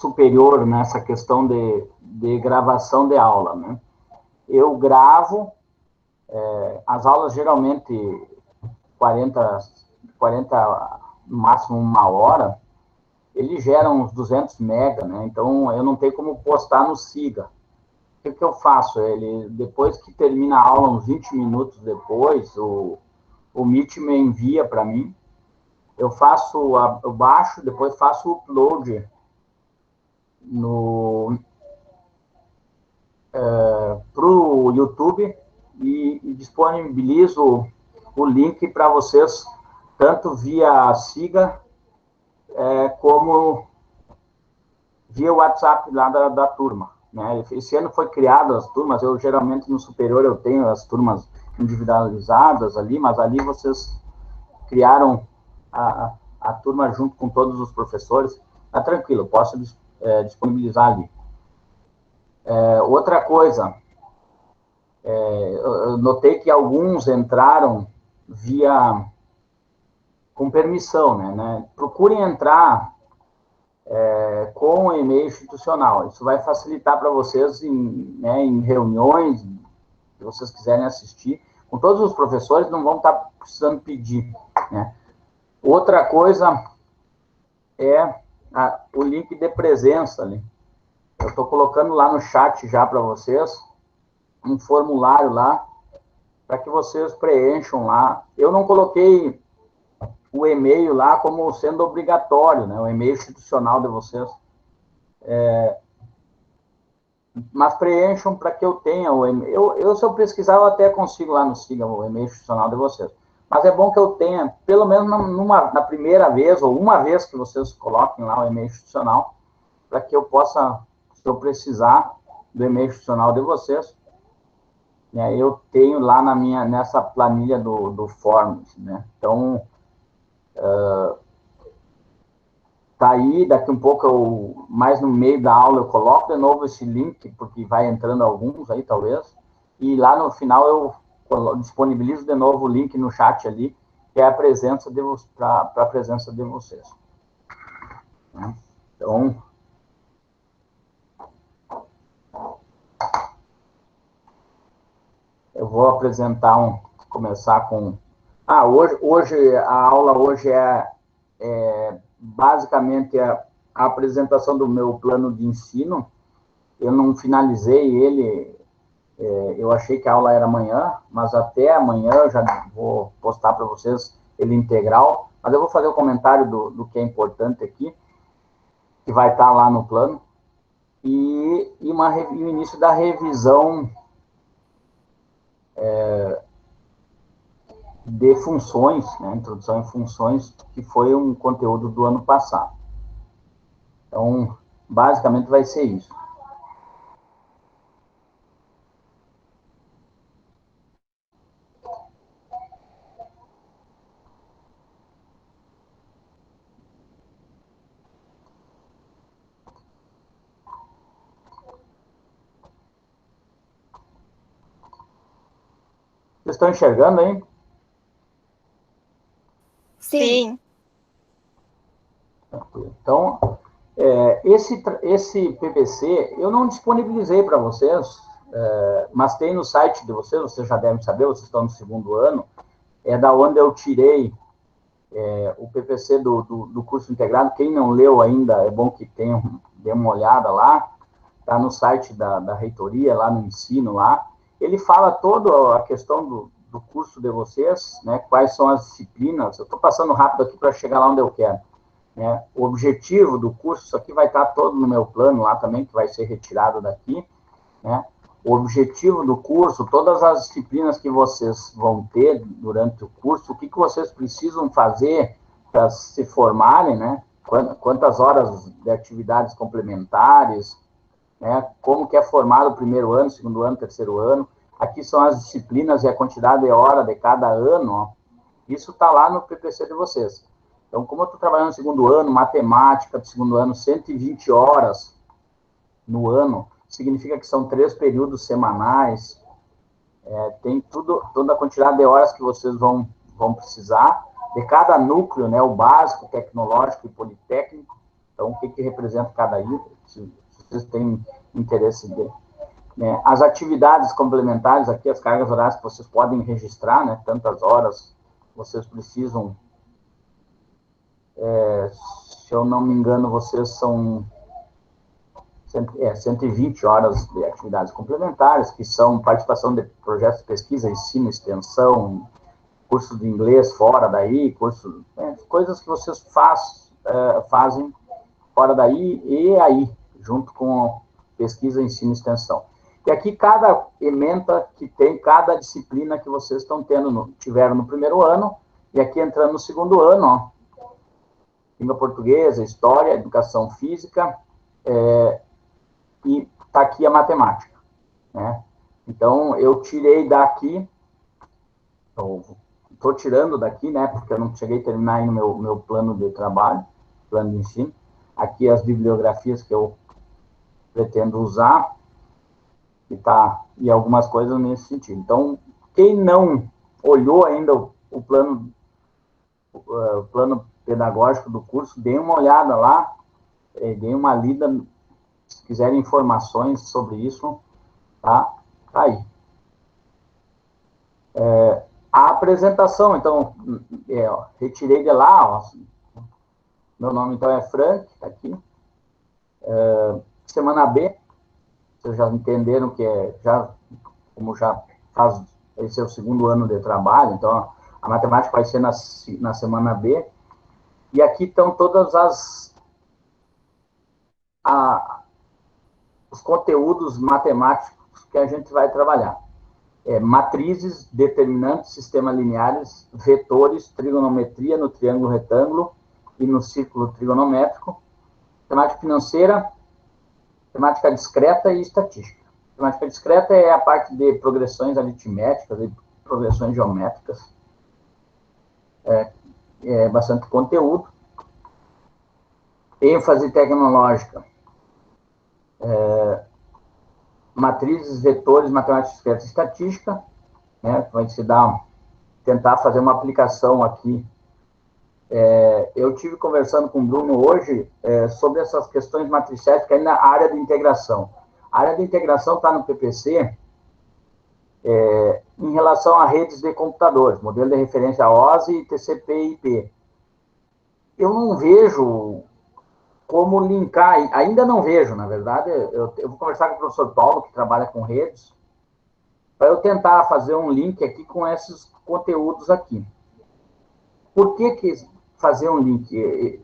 superior nessa questão de gravação de aula, né? Eu gravo, as aulas geralmente 40, no máximo uma hora, ele gera uns 200 mega, né? Então, eu não tenho como postar no Siga. O que eu faço? Depois que termina a aula, uns 20 minutos depois, o Meet me envia para mim, eu baixo, depois faço o upload para o YouTube e disponibilizo o link para vocês, tanto via Siga, como via WhatsApp lá da turma. Né? Esse ano foi criado as turmas, eu geralmente no superior eu tenho as turmas individualizadas ali, mas ali vocês criaram a turma junto com todos os professores. Tá tranquilo, posso disponibilizar ali. Outra coisa, eu notei que alguns entraram com permissão, né? Procurem entrar com o e-mail institucional. Isso vai facilitar para vocês em reuniões, se vocês quiserem assistir. Com todos os professores, não vão estar precisando pedir, né? Outra coisa é o link de presença ali. Eu estou colocando lá no chat já para vocês um formulário lá para que vocês preencham lá. Eu não coloquei o e-mail lá como sendo obrigatório, né? O e-mail institucional de vocês. Mas preencham para que eu tenha o e-mail. Se eu pesquisar, eu até consigo lá no Siga o e-mail institucional de vocês. Mas é bom que eu tenha, pelo menos na primeira vez, ou uma vez que vocês coloquem lá o e-mail institucional, para que eu possa, se eu precisar do e-mail institucional de vocês, né, eu tenho lá nessa planilha do Forms, né? Então, tá aí, daqui um pouco, mais no meio da aula, eu coloco de novo esse link, porque vai entrando alguns aí, talvez, e lá no final eu disponibilizo de novo o link no chat ali, que é a presença para a presença de vocês. Né? Então, eu vou começar com... hoje a aula hoje basicamente a apresentação do meu plano de ensino. Eu não finalizei ele, eu achei que a aula era amanhã, mas até amanhã eu já vou postar para vocês ele integral, mas eu vou fazer o comentário do que é importante aqui, que vai estar lá no plano, e o início da revisão de funções, né, introdução em funções, que foi um conteúdo do ano passado. Então, basicamente vai ser isso. Vocês estão enxergando aí? Sim. Então, esse PPC eu não disponibilizei para vocês, mas tem no site de vocês já devem saber, vocês estão no segundo ano, é da onde eu tirei o PPC do curso integrado. Quem não leu ainda, é bom que dê uma olhada lá, está no site da reitoria, lá no ensino, lá. Ele fala toda a questão do curso de vocês, né, quais são as disciplinas. Eu estou passando rápido aqui para chegar lá onde eu quero. Né? O objetivo do curso, isso aqui vai estar todo no meu plano lá também, que vai ser retirado daqui, né? O objetivo do curso, todas as disciplinas que vocês vão ter durante o curso, o que vocês precisam fazer para se formarem, né? Quantas horas de atividades complementares, né? Como que é formado o primeiro ano, segundo ano, terceiro ano. Aqui são as disciplinas e a quantidade de hora de cada ano, ó. Isso está lá no PPC de vocês. Então, como eu estou trabalhando no segundo ano, matemática do segundo ano, 120 horas no ano, significa que são 3 períodos semanais, tem toda a quantidade de horas que vocês vão precisar, de cada núcleo, né, o básico, tecnológico e politécnico. Então, o que, que representa cada item, se vocês têm interesse de... Né? As atividades complementares aqui, as cargas horárias que vocês podem registrar, né? Tantas horas vocês precisam, se eu não me engano, vocês são 120 horas de atividades complementares, que são participação de projetos de pesquisa, ensino, extensão, curso de inglês fora daí, coisas que vocês fazem fora daí e aí, junto com pesquisa, ensino e extensão. E aqui cada ementa que tem, cada disciplina que vocês estão tiveram no primeiro ano, e aqui entrando no segundo ano, ó, língua portuguesa, história, educação física, e está aqui a matemática, né? Então, eu tirei daqui, estou tirando daqui, né, porque eu não cheguei a terminar aí no meu plano de trabalho, plano de ensino, aqui as bibliografias que eu pretendo usar, e algumas coisas nesse sentido. Então, quem não olhou ainda o plano pedagógico do curso, dê uma olhada lá, dê uma lida, se quiserem informações sobre isso, tá aí. A apresentação, então, retirei de lá, ó, meu nome então é Frank, tá aqui. Semana B, vocês já entenderam que como já faz, esse é o segundo ano de trabalho, então a matemática vai ser na semana B, e aqui estão todas os conteúdos matemáticos que a gente vai trabalhar. Matrizes, determinantes, sistemas lineares, vetores, trigonometria no triângulo retângulo e no círculo trigonométrico, matemática financeira, matemática discreta e estatística. Matemática discreta é a parte de progressões aritméticas e progressões geométricas. Bastante conteúdo. ênfase tecnológica, matrizes, vetores, matemática discreta e estatística, né? Vai se tentar fazer uma aplicação aqui. Eu tive conversando com o Bruno hoje sobre essas questões matriciais, que é na área de integração. A área de integração está no PPC em relação a redes de computadores, modelo de referência OSI, TCP/IP. Eu não vejo como linkar, ainda não vejo, na verdade, eu vou conversar com o professor Paulo, que trabalha com redes, para eu tentar fazer um link aqui com esses conteúdos aqui. Por que fazer um link?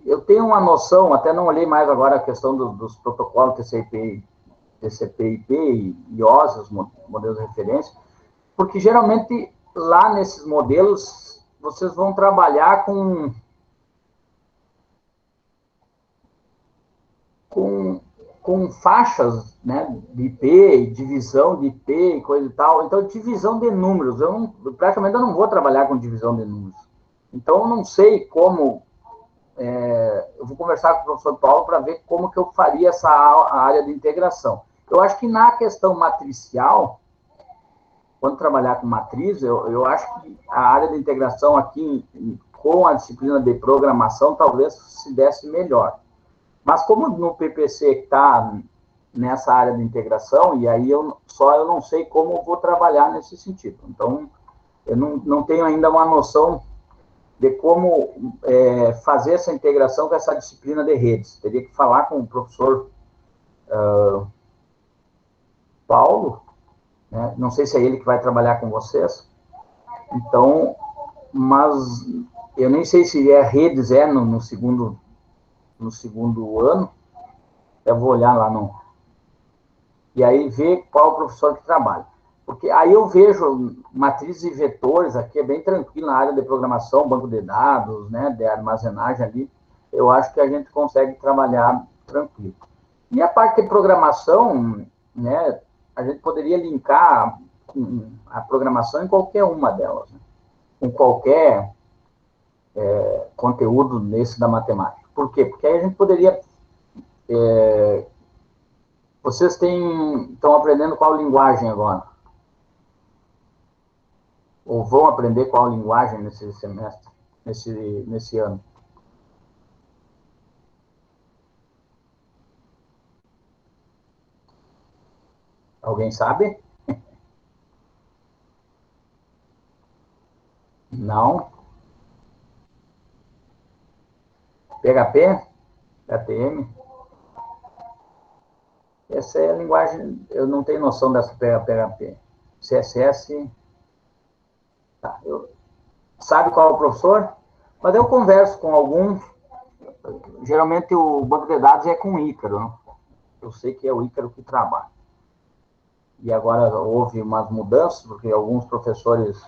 Eu tenho uma noção, até não olhei mais agora a questão dos protocolos TCP/IP e OSI, os modelos de referência, porque geralmente lá nesses modelos vocês vão trabalhar com faixas, né, de IP, divisão de IP e coisa e tal. Então, divisão de números. Praticamente eu não vou trabalhar com divisão de números. Então, eu não sei como... eu vou conversar com o professor Paulo para ver como que eu faria essa área de integração. Eu acho que na questão matricial, quando trabalhar com matriz, eu acho que a área de integração aqui, com a disciplina de programação, talvez se desse melhor. Mas como no PPC está nessa área de integração, e aí eu não sei como vou trabalhar nesse sentido. Então, eu não tenho ainda uma noção de como fazer essa integração com essa disciplina de redes. Teria que falar com o professor Paulo, né? Não sei se é ele que vai trabalhar com vocês. Então, mas eu nem sei se redes no segundo ano. Eu vou olhar lá e aí ver qual o professor que trabalha. Porque aí eu vejo matrizes e vetores aqui, é bem tranquilo na área de programação, banco de dados, né, de armazenagem ali, eu acho que a gente consegue trabalhar tranquilo. E a parte de programação, né, a gente poderia linkar a programação em qualquer uma delas, né, com qualquer conteúdo nesse da matemática. Por quê? Porque aí a gente poderia... vocês estão aprendendo qual linguagem agora? Ou vão aprender qual linguagem nesse semestre, nesse ano? Alguém sabe? Não. PHP? HTML? Essa é a linguagem, eu não tenho noção dessa PHP. CSS, tá, sabe qual é o professor? Mas eu converso com alguns, geralmente o banco de dados é com o Ícaro, né? Eu sei que é o Ícaro que trabalha. E agora houve umas mudanças, porque alguns professores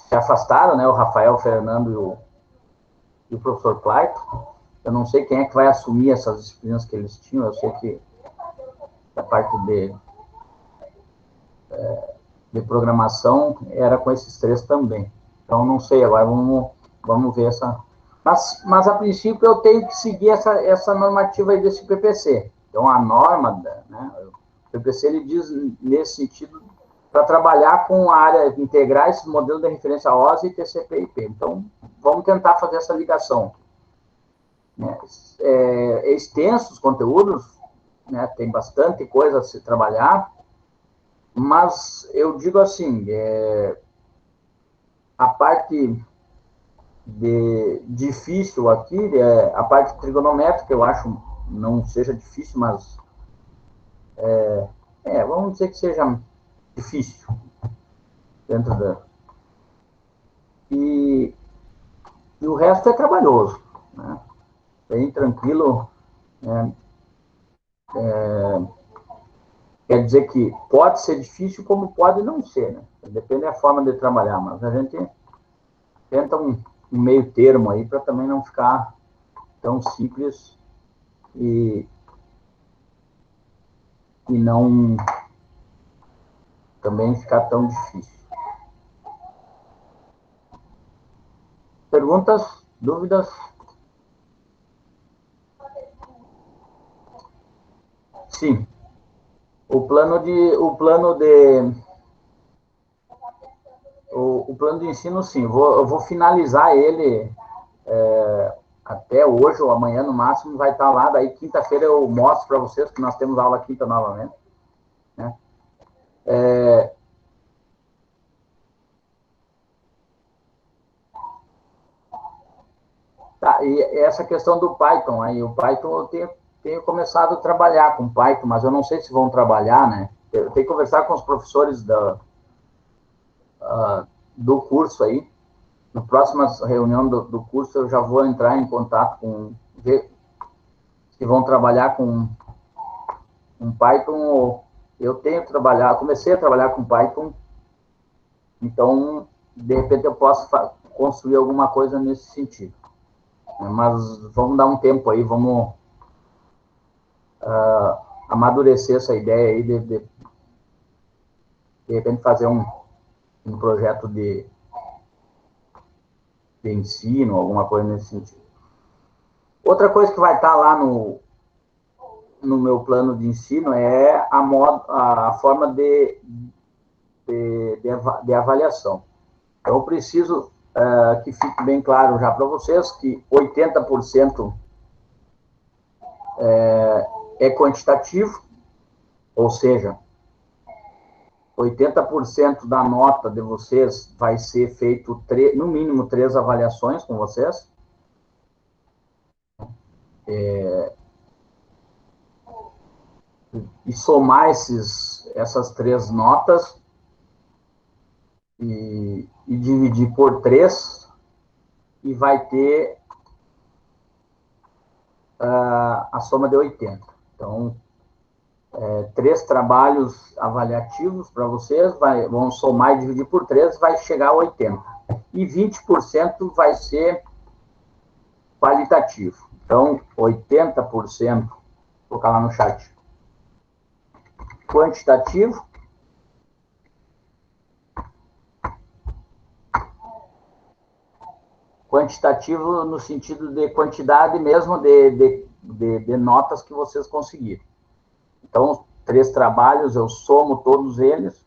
se afastaram, né? O Rafael, o Fernando e o professor Clayton. Eu não sei quem é que vai assumir essas disciplinas que eles tinham, eu sei que a parte de programação era com esses três também. Então, não sei, agora vamos ver essa... Mas, a princípio, eu tenho que seguir essa normativa aí desse PPC. Então, a norma, né, o PPC, ele diz, nesse sentido, para trabalhar com a área, integrar esse modelo de referência OSI e TCP/IP. Então, vamos tentar fazer essa ligação. É extenso os conteúdos, né, tem bastante coisa a se trabalhar, mas eu digo assim, a parte difícil aqui, a parte trigonométrica, eu acho não seja difícil, mas vamos dizer que seja difícil dentro da... E, e o resto é trabalhoso, né? Bem tranquilo, né? Quer dizer que pode ser difícil, como pode não ser, né? Depende da forma de trabalhar, mas a gente tenta um meio termo aí para também não ficar tão simples e não também ficar tão difícil. Perguntas? Dúvidas? Sim. O plano de ensino, sim. Eu vou finalizar ele até hoje ou amanhã, no máximo, vai estar lá. Daí, quinta-feira, eu mostro para vocês que nós temos aula quinta novamente. Né? Tá, e essa questão do Python, aí, o Python eu tenho começado a trabalhar com Python, mas eu não sei se vão trabalhar, né? Eu tenho que conversar com os professores do curso aí. Na próxima reunião do curso, eu já vou entrar em contato com ver se vão trabalhar com Python ou eu tenho trabalhado, comecei a trabalhar com Python, então de repente eu posso construir alguma coisa nesse sentido. Mas vamos dar um tempo aí, vamos amadurecer essa ideia aí de repente fazer um projeto de ensino, alguma coisa nesse sentido. Outra coisa que vai estar lá no meu plano de ensino é a forma de avaliação. Então, eu preciso que fique bem claro já para vocês que 80% é quantitativo, ou seja, 80% da nota de vocês vai ser feito no mínimo 3 avaliações com vocês. E somar essas 3 notas e dividir por 3 e vai ter a soma de 80. Então, 3 trabalhos avaliativos para vocês, vão somar e dividir por 3, vai chegar a 80. E 20% vai ser qualitativo. Então, 80%, vou colocar lá no chat, quantitativo, quantitativo no sentido de quantidade mesmo de notas que vocês conseguiram. Então, 3 trabalhos, eu somo todos eles.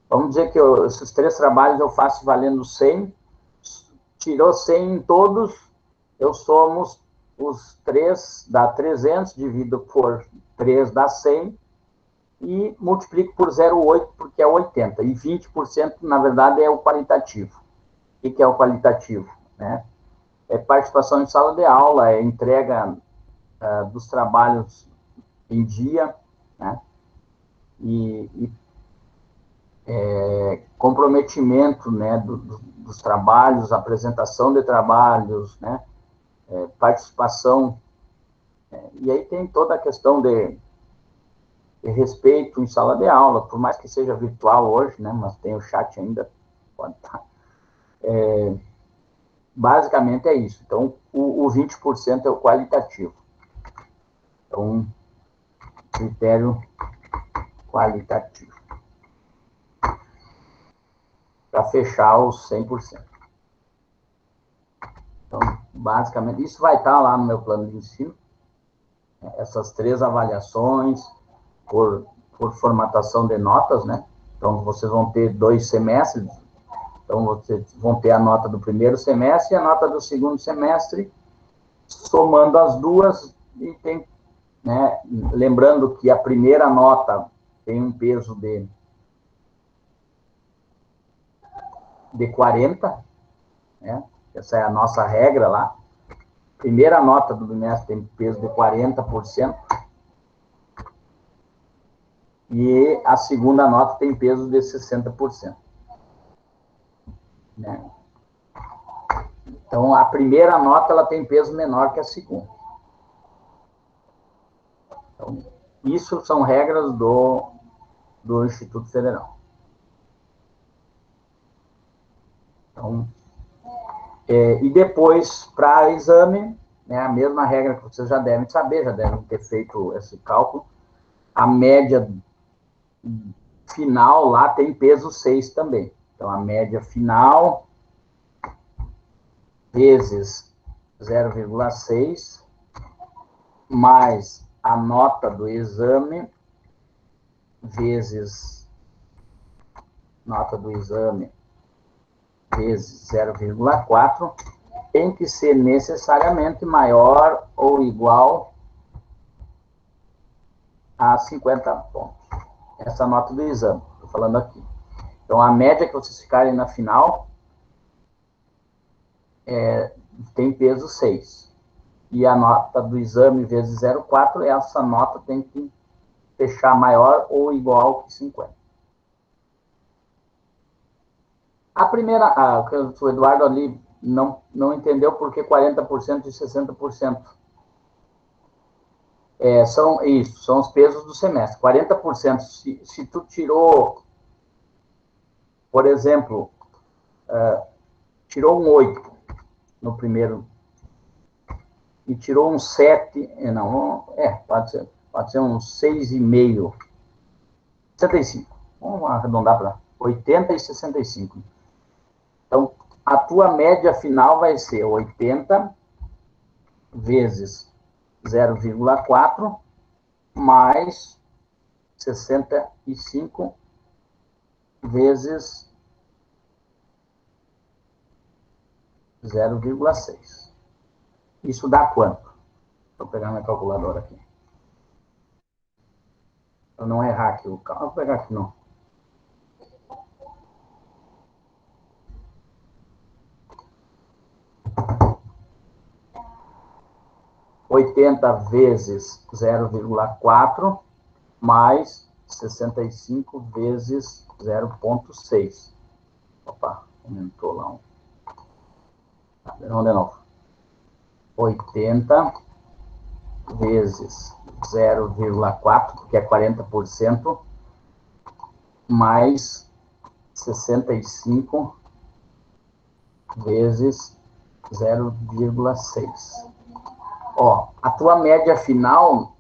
Vamos dizer que esses 3 trabalhos eu faço valendo 100, tirou 100 em todos, eu somo os 3, dá 300, divido por 3 dá 100, e multiplico por 0,8, porque é 80. E 20%, na verdade, é o qualitativo. O que é o qualitativo? Né? É participação em sala de aula, é entrega dos trabalhos em dia, né? E comprometimento, né, dos trabalhos, apresentação de trabalhos, né, participação. E aí tem toda a questão de respeito em sala de aula, por mais que seja virtual hoje, né, mas tem o chat ainda, pode estar. Basicamente é isso. Então, o 20% é o qualitativo. Então, critério qualitativo. Para fechar os 100%. Então, basicamente, isso vai estar lá no meu plano de ensino. Essas 3 avaliações por formatação de notas, né? Então, vocês vão ter 2 semestres. Então, vocês vão ter a nota do primeiro semestre e a nota do segundo semestre, somando as duas, e tem, né? Lembrando que a primeira nota tem um peso de 40, né? Essa é a nossa regra lá. Primeira nota do bimestre tem peso de 40%, e a segunda nota tem peso de 60%. Né? Então, a primeira nota ela tem peso menor que a segunda. Então, isso são regras do Instituto Federal. Então, e depois, para exame, né, a mesma regra que vocês já devem saber, já devem ter feito esse cálculo, a média final lá tem peso 6 também. Então, a média final vezes 0,6 mais a nota do exame vezes nota do exame vezes 0,4 tem que ser necessariamente maior ou igual a 50 pontos. Essa nota do exame, estou falando aqui. Então, a média que vocês ficarem na final tem peso 6. E a nota do exame vezes 0,4, essa nota tem que fechar maior ou igual que 50. A primeira, o Eduardo ali não entendeu por que 40% e 60%. São isso, são os pesos do semestre. 40%, se tu tirou, por exemplo, tirou um 8 no primeiro e tirou um 7, pode ser um 6,5, 65. Vamos arredondar para 80 e 65. Então, a tua média final vai ser 80 vezes 0,4 mais 65 vezes 0,6. Isso dá quanto? Vou pegar minha calculadora aqui. Para não errar aqui. Vou pegar aqui, não. Oitenta vezes 0,4 mais 65 vezes 0,6. Opa, aumentou lá. Vamos de novo. 80 vezes 0,4, porque é 40%, mais 65 vezes 0,6. Ó, a tua média final,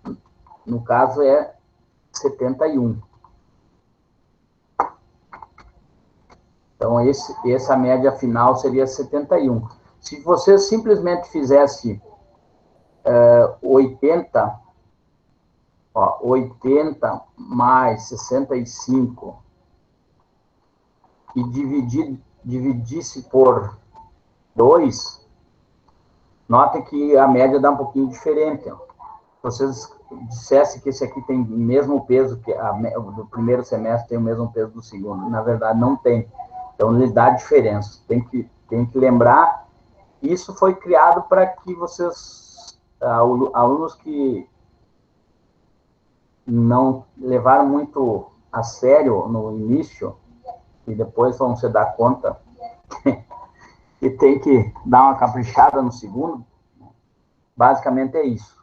no caso, é 71. Então, essa média final seria 71. Se você simplesmente fizesse 80 mais 65 e dividisse por 2, notem que a média dá um pouquinho diferente. Ó. Se vocês dissessem que esse aqui tem o mesmo peso, que do primeiro semestre tem o mesmo peso do segundo, na verdade não tem. Então, ele dá diferença. Tem que lembrar, isso foi criado para que vocês, alunos que não levaram muito a sério no início, e depois vão se dar conta que tem que dar uma caprichada no segundo, basicamente é isso.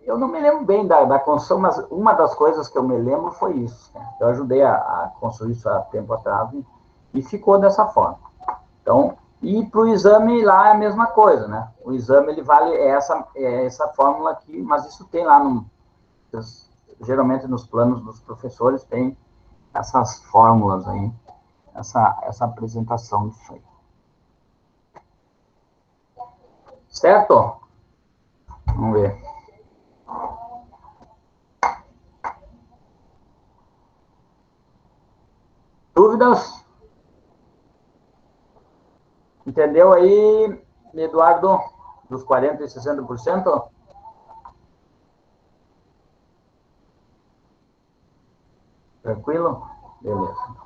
Eu não me lembro bem da construção, mas uma das coisas que eu me lembro foi isso. Né? Eu ajudei a construir isso há tempo atrás e ficou dessa forma. Então, e para o exame lá é a mesma coisa, né? O exame, ele vale essa fórmula aqui, mas isso tem lá, geralmente nos planos dos professores, tem essas fórmulas aí, essa apresentação disso aí. Certo? Vamos ver. Dúvidas? Entendeu aí, Eduardo, dos 40% e 60%? Tranquilo? Beleza.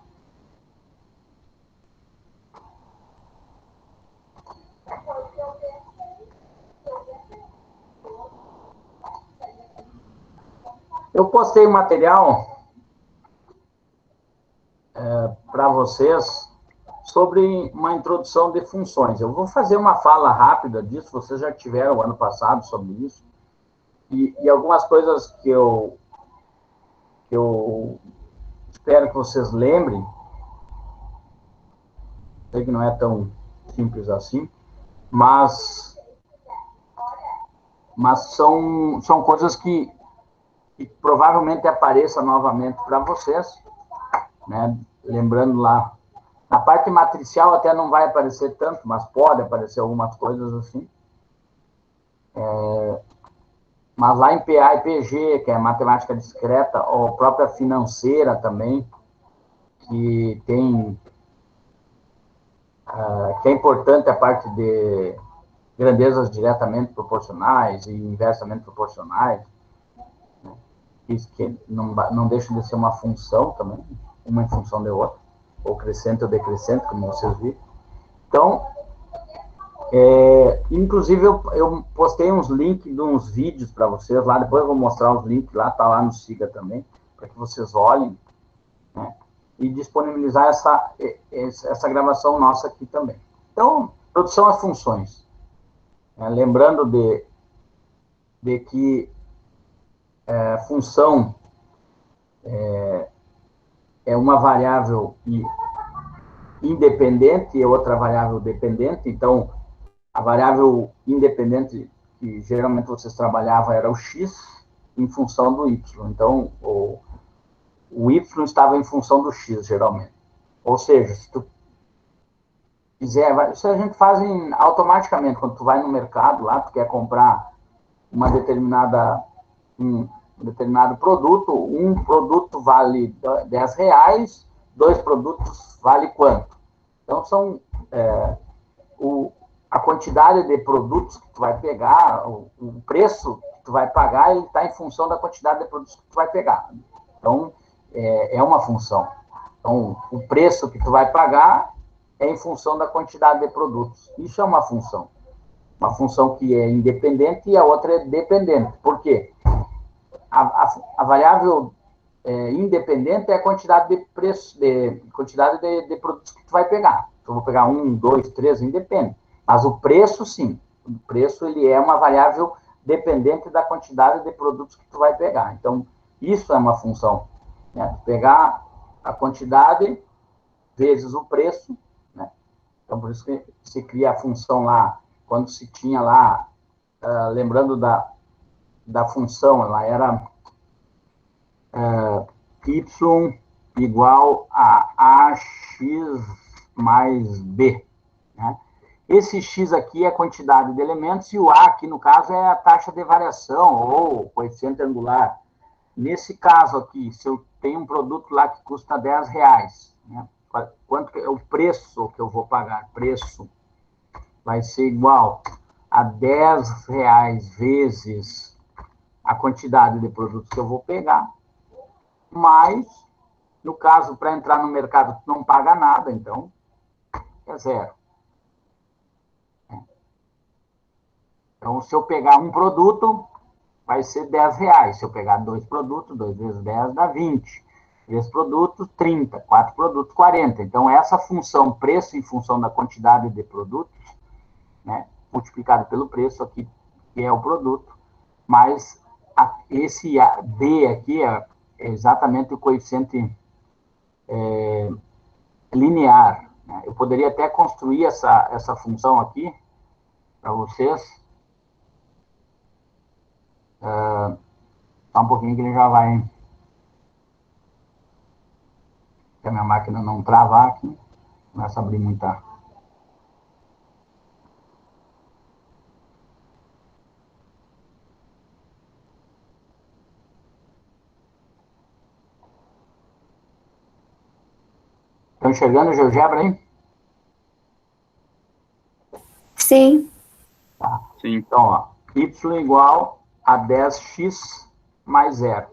Eu postei um material para vocês sobre uma introdução de funções. Eu vou fazer uma fala rápida disso, vocês já tiveram ano passado sobre isso, e algumas coisas que eu espero que vocês lembrem, sei que não é tão simples assim, mas são coisas que provavelmente apareçam novamente para vocês, né? Lembrando lá, na parte matricial até não vai aparecer tanto, mas pode aparecer algumas coisas assim. Mas lá em PA e PG, que é matemática discreta, ou própria financeira também, que tem que é importante a parte de grandezas diretamente proporcionais e inversamente proporcionais, né? Isso que não deixa de ser uma função também, uma em função de outra, ou crescente ou decrescente, como vocês viram. Então, inclusive eu postei uns links de uns vídeos para vocês lá, depois eu vou mostrar os links lá, tá lá no Siga também, para que vocês olhem, né? E disponibilizar essa gravação nossa aqui também. Então, introdução às funções. Lembrando de que função é uma variável independente e outra variável dependente. Então, a variável independente que geralmente vocês trabalhavam era o x em função do y. Então, o y estava em função do x, geralmente. Ou seja, se tu quiser, isso a gente faz automaticamente. Quando tu vai no mercado lá, tu quer comprar um determinado produto, um produto vale R$10, 2 produtos vale quanto? Então, a quantidade de produtos que tu vai pegar, o preço que tu vai pagar, ele está em função da quantidade de produtos que tu vai pegar. Então, é uma função. Então, o preço que tu vai pagar é em função da quantidade de produtos. Isso é uma função. Uma função que é independente e a outra é dependente. Por quê? A variável independente é a quantidade de preço, quantidade de produtos que tu vai pegar. Então, eu vou pegar 1, 2, 3, independe. Mas o preço, sim. O preço, ele é uma variável dependente da quantidade de produtos que tu vai pegar. Então, isso é uma função. Né? Pegar a quantidade vezes o preço, né? Então, por isso que se cria a função lá, quando se tinha lá, lembrando da função, ela era y igual a ax mais b, né? Esse x aqui é a quantidade de elementos e o a aqui, no caso, é a taxa de variação ou coeficiente angular. Nesse caso aqui, se eu tenho um produto lá que custa R$10, né? quanto que é o preço que eu vou pagar? Preço vai ser igual a R$10 vezes a quantidade de produtos que eu vou pegar, mas, no caso, para entrar no mercado, tu não paga nada, então é zero. Então, se eu pegar um produto, vai ser R$10. Se eu pegar 2 produtos, 2 vezes 10 dá 20. 3 produtos, 30. 4 produtos, 40. Então, essa função preço em função da quantidade de produtos, né, multiplicado pelo preço aqui, que é o produto, mas esse B aqui é exatamente o coeficiente linear. Né? Eu poderia até construir essa função aqui para vocês. Só um pouquinho que ele já vai. Se a minha máquina não travar aqui, começa a abrir muita. Estão enxergando o GeoGebra aí? Sim. Tá. Sim. Então, ó, y igual a 10x mais 0.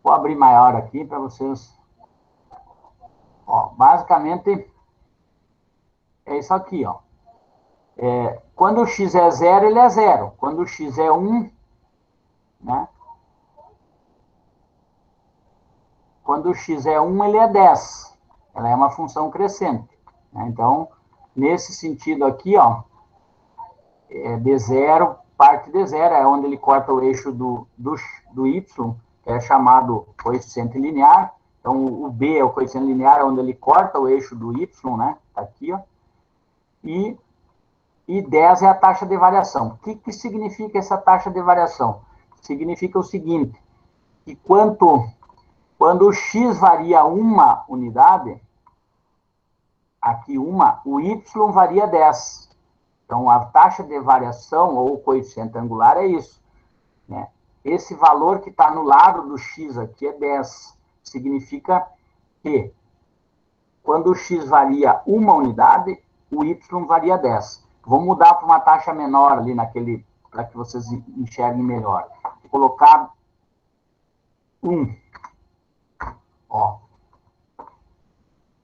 Vou abrir maior aqui para vocês. Ó, basicamente, é isso aqui, ó. Quando o x é 0, ele é 0. Quando o x é 1, né? Quando o x é 1, ele é 10. Ela é uma função crescente. Né? Então, nesse sentido aqui, ó, de 0, parte de 0, é onde ele corta o eixo do y, que é chamado coeficiente linear. Então, o B é o coeficiente linear, onde ele corta o eixo do y, né? Tá aqui, ó. E 10 é a taxa de variação. O que significa essa taxa de variação? Significa o seguinte, que quando o x varia uma unidade, aqui uma, o y varia 10. Então, a taxa de variação, ou o coeficiente angular, é isso. Né? Esse valor que está no lado do x aqui é 10. Significa que, quando o x varia uma unidade, o y varia 10. Vou mudar para uma taxa menor ali naquele, para que vocês enxerguem melhor. Vou colocar 1. Ó.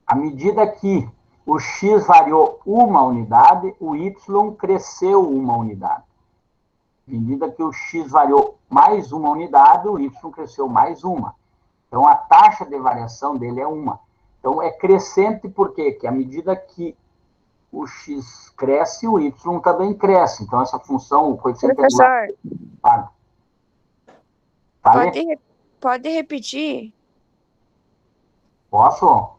À medida que o x variou uma unidade, o y cresceu uma unidade. À medida que o x variou mais uma unidade, o y cresceu mais uma. Então, a taxa de variação dele é uma. Então, é crescente por quê? Porque à medida que o x cresce, o y também cresce. Então, essa função, o coeficiente Professor, angular... pode repetir? Posso?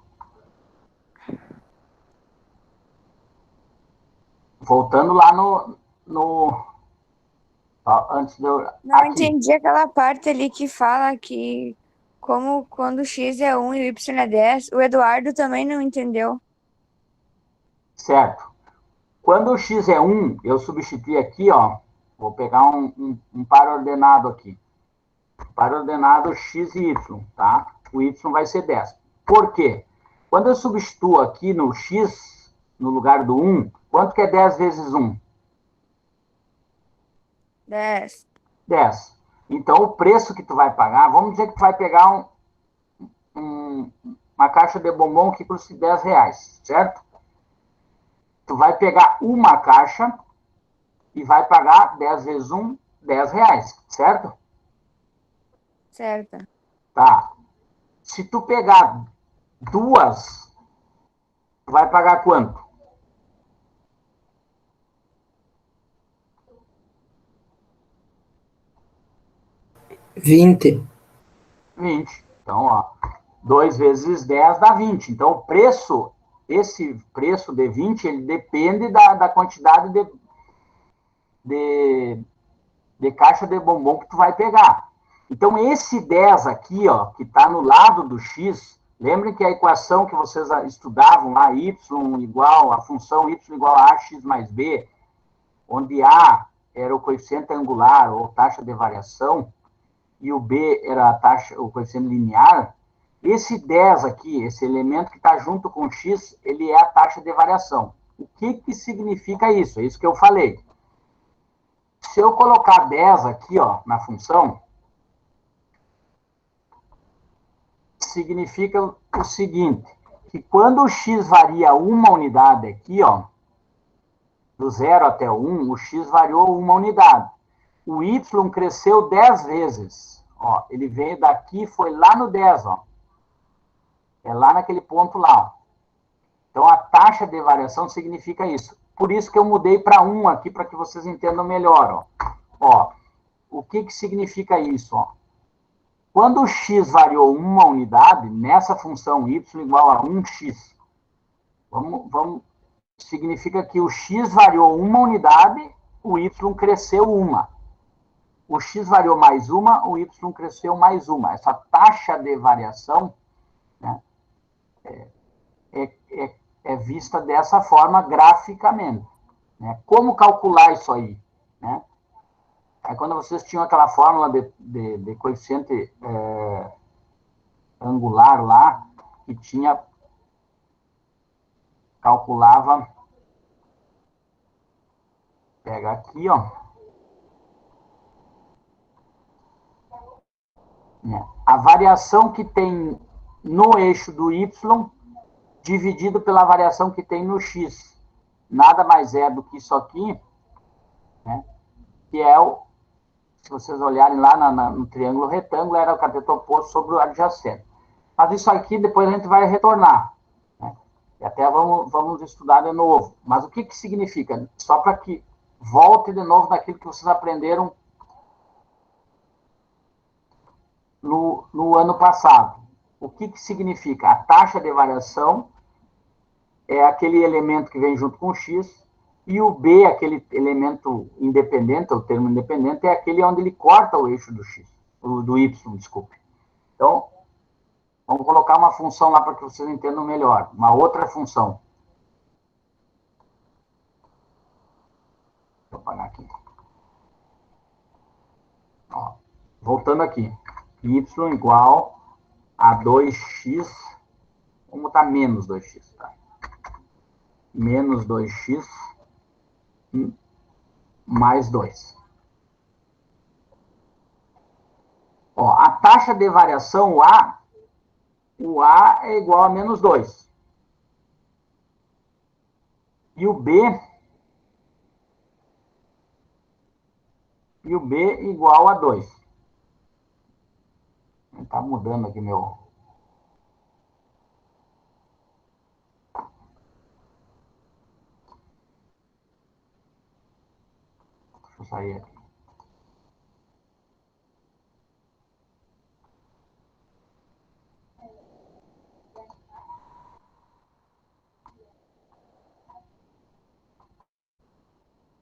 Voltando lá antes de eu... Não Aqui. entendi aquela parte ali que fala que como quando o x é 1 e o y é 10. O Eduardo também não entendeu. Certo. Quando o x é 1, eu substitui aqui, ó, vou pegar um par ordenado aqui. Par ordenado x e y, tá? O y vai ser 10. Por quê? Quando eu substituo aqui no x, no lugar do 1, quanto que é 10 vezes 1? 10. 10. Então, o preço que tu vai pagar, vamos dizer que tu vai pegar uma caixa de bombom que custa R$10, certo? Tu vai pegar uma caixa e vai pagar 10 vezes 1, R$10, certo? Certo. Tá. Se tu pegar duas, tu vai pagar quanto? 20. 20. Então, ó, 2 vezes 10 dá 20. Então, o preço, esse preço de 20, ele depende da quantidade de caixa de bombom que tu vai pegar. Então, esse 10 aqui, ó, que está no lado do x, lembrem que a equação que vocês estudavam lá, y igual, a função y igual a ax mais b, onde a era o coeficiente angular, ou taxa de variação, e o b era a taxa, o coeficiente linear, Esse 10 aqui, esse elemento que está junto com x, ele é a taxa de variação. O que significa isso? É isso que eu falei. Se eu colocar 10 aqui, ó, na função, significa o seguinte, que quando o x varia uma unidade aqui, ó, do 0 até o 1, o x variou uma unidade. O y cresceu 10 vezes. Ó, ele veio daqui e foi lá no 10, ó. É lá naquele ponto lá, ó. Então, a taxa de variação significa isso. Por isso que eu mudei para 1 aqui, para que vocês entendam melhor. Ó, o que significa isso? Ó? Quando o x variou uma unidade, nessa função y igual a 1x, significa que o x variou uma unidade, o y cresceu uma. O x variou mais uma, o y cresceu mais uma. Essa taxa de variação, né, é vista dessa forma graficamente. Né? Como calcular isso aí? Né? Aí quando vocês tinham aquela fórmula de coeficiente angular lá, que tinha, calculava, pega aqui, ó, né? A variação que tem no eixo do y dividido pela variação que tem no x. Nada mais é do que isso aqui, né? Que é o, se vocês olharem lá no triângulo retângulo, era o cateto oposto sobre o adjacente. Mas isso aqui depois a gente vai retornar. Né? E até vamos estudar de novo. Mas o que significa? Só para que volte de novo naquilo que vocês aprenderam no ano passado. O que significa? A taxa de variação é aquele elemento que vem junto com o x, e o b, aquele elemento independente, o termo independente, é aquele onde ele corta o eixo do x, do y, desculpe. Então, vamos colocar uma função lá para que vocês entendam melhor. Uma outra função. Deixa eu apagar aqui. Ó, voltando aqui. Y igual a 2x. Vamos botar menos 2x. Tá? Menos 2x mais 2. Ó, a taxa de variação, o A é igual a menos 2. E o B igual a 2. Está mudando aqui meu... Deixa eu sair aqui.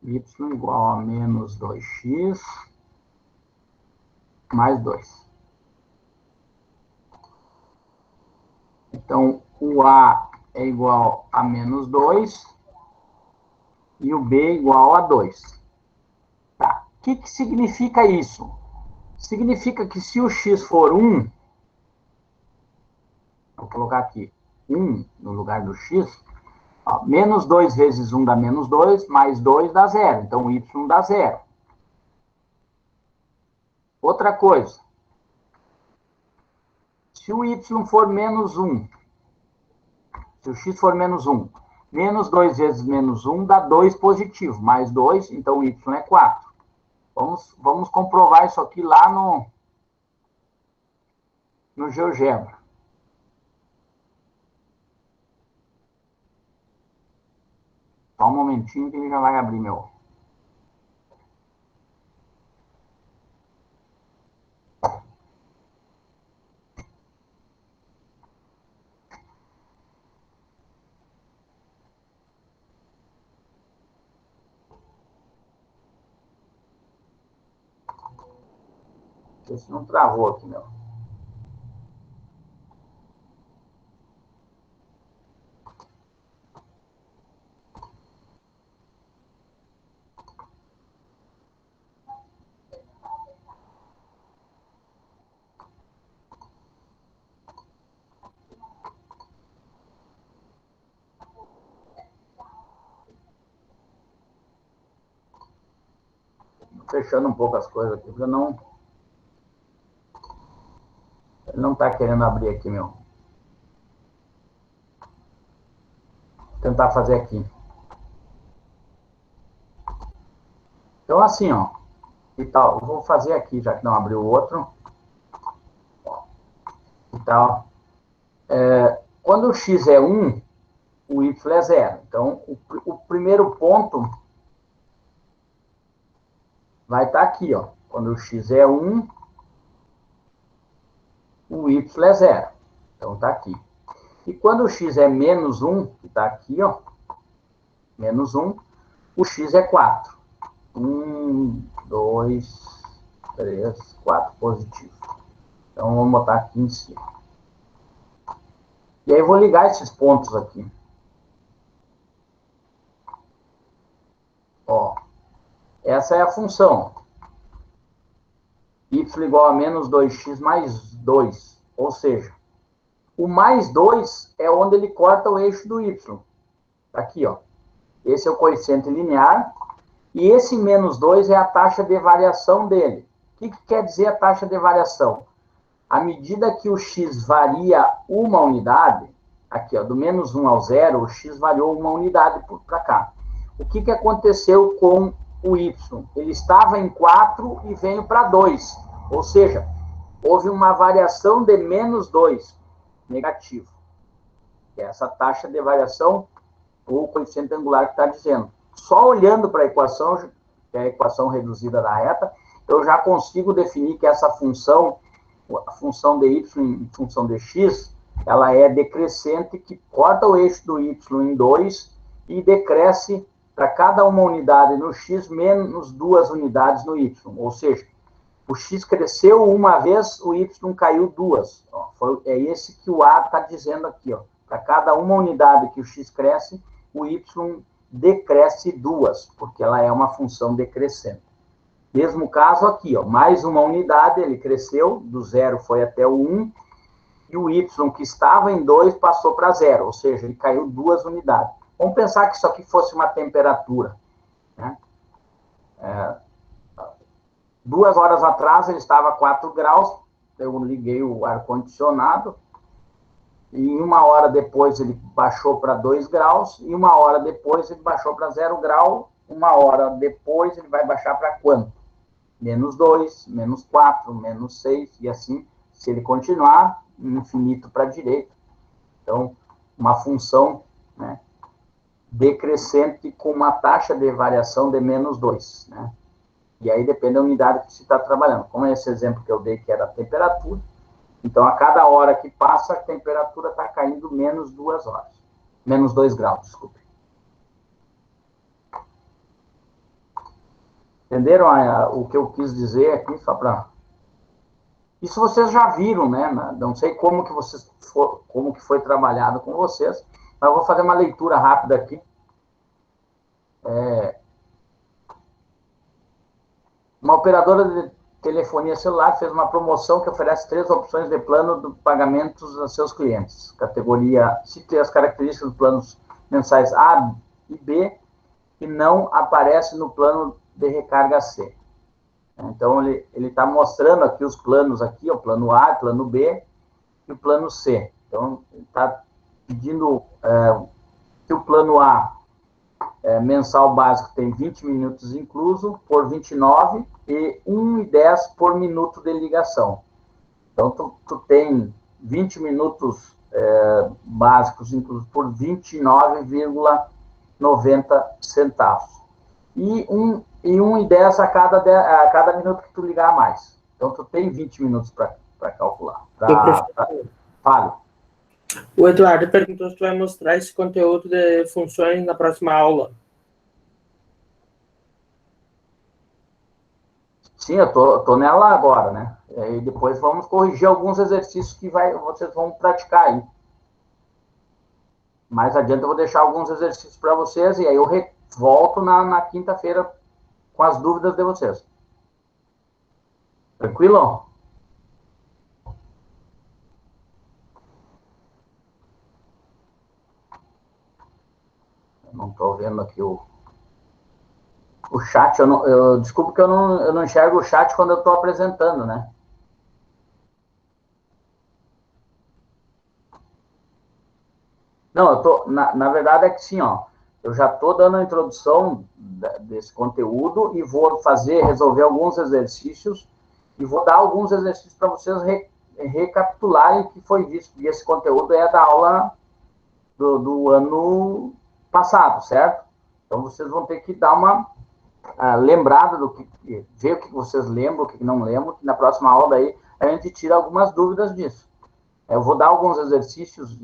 Y igual a menos 2x mais 2. Então, o A é igual a menos 2 e o B igual a 2. Tá. O que significa isso? Significa que se o x for 1, vou colocar aqui 1 no lugar do x, ó, menos 2 vezes 1 dá menos 2, mais 2 dá 0. Então, o y dá 0. Outra coisa, se o y for menos 1, se o x for menos 1, menos 2 vezes menos 1 dá 2 positivo, mais 2, então o y é 4. Vamos comprovar isso aqui lá no GeoGebra. Só um momentinho que ele já vai abrir meu... Esse não travou aqui, meu. fechando um pouco as coisas aqui, porque ele não está querendo abrir aqui, meu. Vou tentar fazer aqui. Então, assim, ó, e tal, eu vou fazer aqui, já que não abriu o outro. E tal. Quando o x é 1, o y é 0. Então, o primeiro ponto vai estar aqui, ó. Quando o x é 1, o y é 0. Então, está aqui. E quando o x é menos 1, que está aqui, ó, menos 1, o x é 4. 1, 2, 3, 4, positivo. Então, vamos botar aqui em cima. E aí, eu vou ligar esses pontos aqui. Ó, essa é a função. Y igual a menos 2x mais 2. Ou seja, o mais 2 é onde ele corta o eixo do y. Aqui, ó. Esse é o coeficiente linear. E esse menos 2 é a taxa de variação dele. O que quer dizer a taxa de variação? À medida que o x varia uma unidade, aqui, ó, do menos 1 ao 0, o x variou uma unidade para cá. O que aconteceu com o y? Ele estava em 4 e veio para 2. Ou seja, houve uma variação de menos 2, negativo. Que é essa taxa de variação, ou coeficiente angular que está dizendo. Só olhando para a equação, que é a equação reduzida da reta, eu já consigo definir que essa função, a função de y em função de x, ela é decrescente, que corta o eixo do y em 2 e decresce para cada uma unidade no x menos 2 unidades no y. Ou seja, o x cresceu uma vez, o y caiu 2. É esse que o A está dizendo aqui. Para cada uma unidade que o x cresce, o y decresce 2, porque ela é uma função decrescente. Mesmo caso aqui, ó, mais uma unidade, ele cresceu, do 0 foi até o 1, e o y, que estava em 2, passou para 0, ou seja, ele caiu 2 unidades. Vamos pensar que isso aqui fosse uma temperatura, né? 2 horas atrás ele estava a 4 graus, eu liguei o ar-condicionado, e 1 hora depois ele baixou para 2 graus, e 1 hora depois ele baixou para 0 grau, 1 hora depois ele vai baixar para quanto? Menos 2, menos 4, menos 6, e assim, se ele continuar, infinito para a direita. Então, uma função, né, decrescente com uma taxa de variação de menos 2, né? E aí depende da unidade que você está trabalhando. Como esse exemplo que eu dei, que era a temperatura, então a cada hora que passa, a temperatura está caindo menos 2 horas. Menos 2 graus, desculpe. Entenderam o que eu quis dizer aqui, só para... Isso vocês já viram, né? Não sei como que foi trabalhado com vocês, mas eu vou fazer uma leitura rápida aqui. Uma operadora de telefonia celular fez uma promoção que oferece 3 opções de plano de pagamentos a seus clientes. Categoria, cite as características dos planos mensais A e B, que não aparece no plano de recarga C. Então, ele está mostrando aqui os planos aqui, o plano A, o plano B e o plano C. Então, ele está pedindo que o plano A mensal básico tem 20 minutos incluso, por 29, e 1,10 por minuto de ligação. Então, tu tem 20 minutos básicos inclusos por 29,90 centavos. E 1,10 a cada minuto que tu ligar a mais. Então, tu tem 20 minutos para calcular. Fale. O Eduardo perguntou se tu vai mostrar esse conteúdo de funções na próxima aula. Sim, eu tô nela agora, né? E aí depois vamos corrigir alguns exercícios que vocês vão praticar aí. Mais adiante eu vou deixar alguns exercícios para vocês e aí eu volto na quinta-feira com as dúvidas de vocês. Tranquilo? Eu não estou vendo aqui o O chat, desculpa que eu não enxergo o chat quando eu estou apresentando, né? Não, na verdade é que sim, ó, eu já estou dando a introdução desse conteúdo e vou resolver alguns exercícios e vou dar alguns exercícios para vocês recapitularem o que foi visto. E esse conteúdo é da aula do ano passado, certo? Então vocês vão ter que dar uma lembrada ver o que vocês lembram, o que não lembram, que na próxima aula aí a gente tira algumas dúvidas disso. Eu vou dar alguns exercícios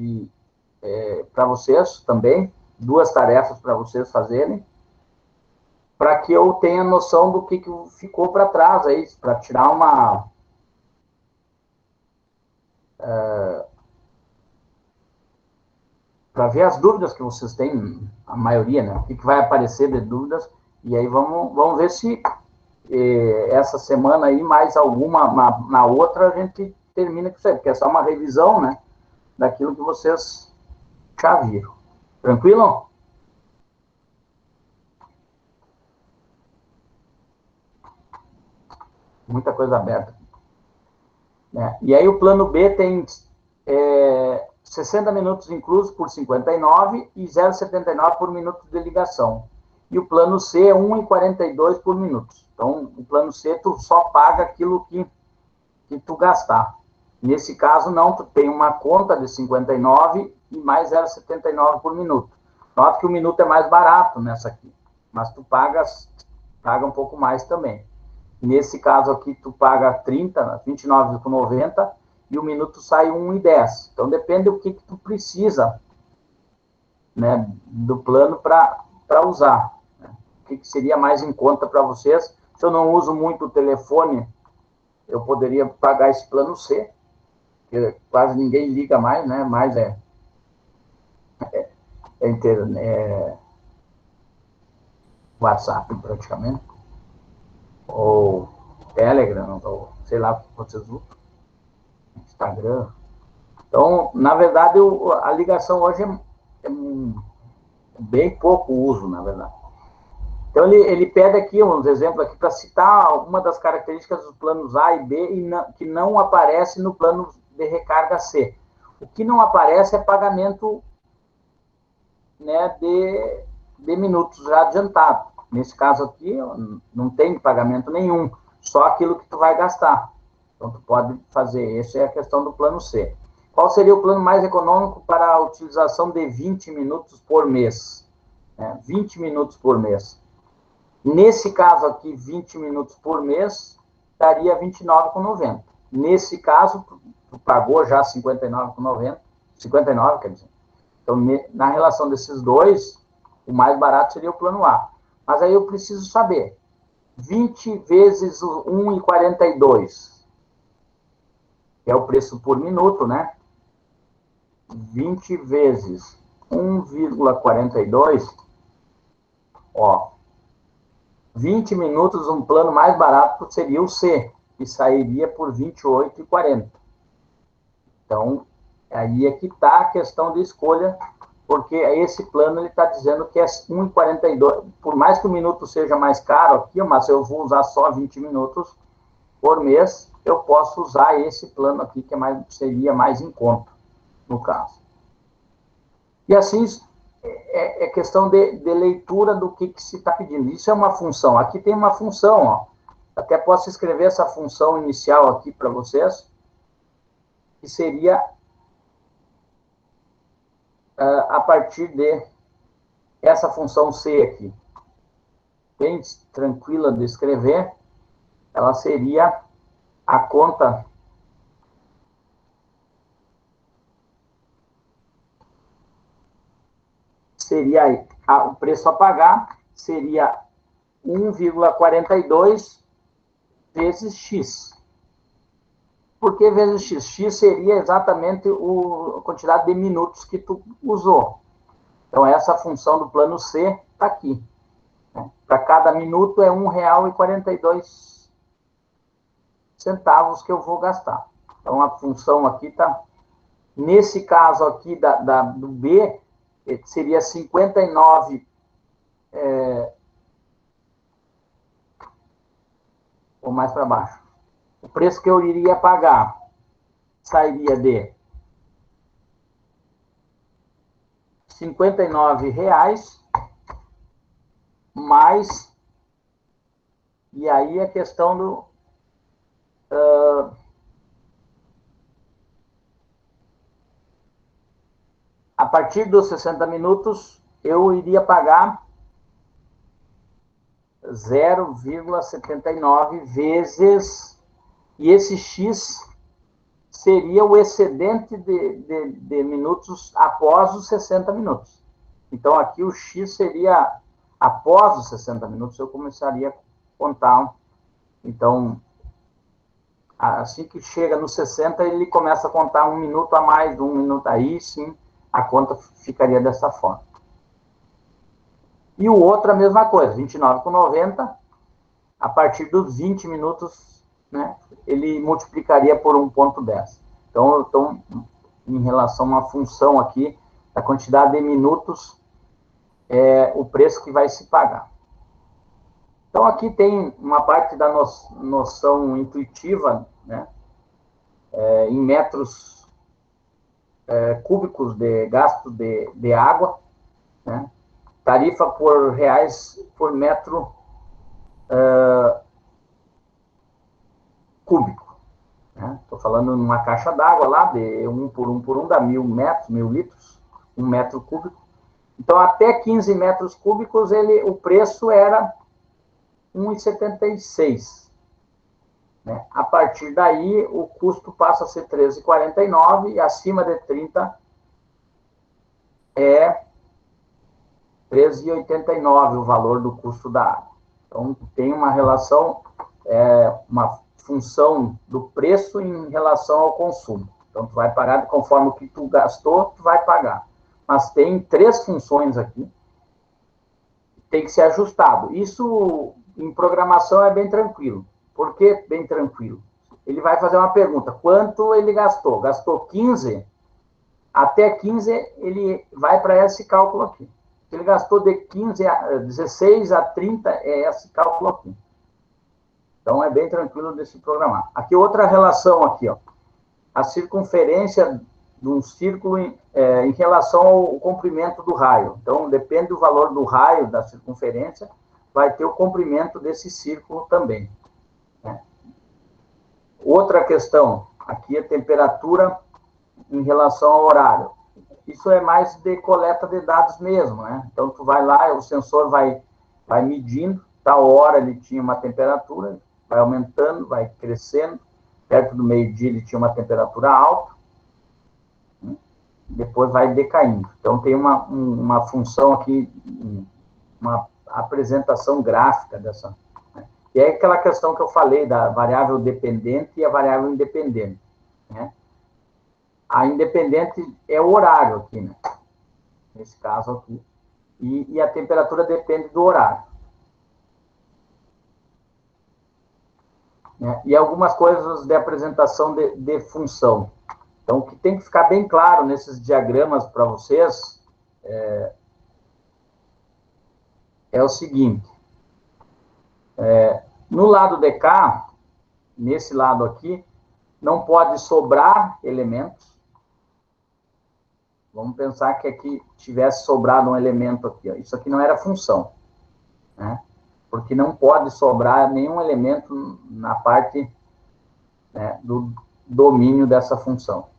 para vocês também, 2 tarefas para vocês fazerem, para que eu tenha noção do que ficou para trás aí, para tirar uma... para ver as dúvidas que vocês têm, a maioria, né? O que vai aparecer de dúvidas, e aí vamos ver se essa semana aí, mais alguma, na outra, a gente termina com isso aí, porque é só uma revisão, né? Daquilo que vocês já viram. Tranquilo? Muita coisa aberta. E aí o plano B tem 60 minutos inclusos por 59 e 0,79 por minuto de ligação. E o plano C é 1,42 por minuto. Então, o plano C, tu só paga aquilo que tu gastar. Nesse caso, não, tu tem uma conta de 59 e mais 0,79 por minuto. Nota que o minuto é mais barato nessa aqui, mas tu paga um pouco mais também. Nesse caso aqui, tu paga 29,90 e o minuto sai 1,10. Então, depende do que tu precisa, né, do plano para usar. Né? O que seria mais em conta para vocês? Se eu não uso muito o telefone, eu poderia pagar esse plano C, que quase ninguém liga mais, né? Mais WhatsApp, praticamente, ou Telegram, ou sei lá o que vocês usam, Instagram. Então, na verdade, a ligação hoje é bem pouco uso, na verdade. Então, ele pede aqui uns exemplos aqui para citar alguma das características dos planos A e B que não aparece no plano de recarga C. O que não aparece é pagamento, né, de minutos já adiantado. Nesse caso aqui, não tem pagamento nenhum, só aquilo que tu vai gastar. Então, tu pode fazer. Essa é a questão do plano C. Qual seria o plano mais econômico para a utilização de 20 minutos por mês? 20 minutos por mês. Nesse caso aqui, 20 minutos por mês, daria R$ 29,90. Nesse caso, tu pagou já R$ 59,90. 59, quer dizer. Então, na relação desses dois, o mais barato seria o plano A. Mas aí eu preciso saber, 20 vezes 1,42, que é o preço por minuto, né? 20 vezes 1,42, ó, 20 minutos, um plano mais barato seria o C, que sairia por R$ 28,40. Então, aí é que está a questão de escolha, porque esse plano ele está dizendo que é 1,42. Por mais que o minuto seja mais caro aqui, mas eu vou usar só 20 minutos por mês, eu posso usar esse plano aqui, que seria mais em conta, no caso. E assim, é questão de leitura do que se está pedindo. Isso é uma função. Aqui tem uma função, ó. Até posso escrever essa função inicial aqui para vocês, que seria a partir de essa função C aqui. Bem tranquila de escrever, ela seria a conta seria o preço a pagar seria 1,42 vezes X. Por que vezes X? X seria exatamente a quantidade de minutos que tu usou. Então, essa função do plano C está aqui. Né? Para cada minuto é R$ 1,42 que eu vou gastar. Então, a função aqui está... Nesse caso aqui do B, seria 59 ou mais para baixo. O preço que eu iria pagar sairia de R$ 59,00 mais, e aí a questão do a partir dos 60 minutos, eu iria pagar 0,79 vezes, e esse X seria o excedente de minutos após os 60 minutos. Então, aqui o X seria após os 60 minutos, eu começaria a contar. Então, assim que chega nos 60, ele começa a contar 1 minuto a mais, 1 minuto aí, sim, a conta ficaria dessa forma. E o outro, a mesma coisa, 29,90, a partir dos 20 minutos, né, ele multiplicaria por 1,10. Então, em relação a uma função aqui, a quantidade de minutos é o preço que vai se pagar. Então, aqui tem uma parte da noção intuitiva, né, em metros cúbicos de gasto de água, né, tarifa por reais por metro cúbico. Estou falando numa caixa d'água lá, de 1 por 1 por 1, dá 1.000 metros, 1.000 litros, 1 metro cúbico. Então, até 15 metros cúbicos, o preço era R$ 1,76. Né? A partir daí, o custo passa a ser R$ 13,49, e acima de 30 é R$ 13,89 o valor do custo da água. Então, tem uma relação, uma função do preço em relação ao consumo. Então, tu vai pagar conforme o que tu gastou, tu vai pagar. Mas tem 3 funções aqui, tem que ser ajustado. Isso, em programação, é bem tranquilo. Por que bem tranquilo? Ele vai fazer uma pergunta, quanto ele gastou? Gastou 15? Até 15, ele vai para esse cálculo aqui. Se ele gastou de 16 a 30, é esse cálculo aqui. Então, é bem tranquilo de se programar. Aqui, outra relação aqui, ó. A circunferência de um círculo em relação ao comprimento do raio. Então, depende do valor do raio, da circunferência, vai ter o comprimento desse círculo também. Né? Outra questão, aqui a temperatura em relação ao horário. Isso é mais de coleta de dados mesmo, né? Então, tu vai lá, o sensor vai medindo, tal hora ele tinha uma temperatura, vai aumentando, vai crescendo, perto do meio-dia ele tinha uma temperatura alta, né? Depois vai decaindo. Então, tem uma função aqui, uma apresentação gráfica dessa, né? E é aquela questão que eu falei da variável dependente e a variável independente, né? A independente é o horário aqui, né? Nesse caso aqui. E a temperatura depende do horário. Né? E algumas coisas de apresentação de função. Então, o que tem que ficar bem claro nesses diagramas para vocês é o seguinte. No lado de cá, nesse lado aqui, não pode sobrar elementos. Vamos pensar que aqui tivesse sobrado um elemento aqui. Ó. Isso aqui não era função, né? Porque não pode sobrar nenhum elemento na parte, né, do domínio dessa função,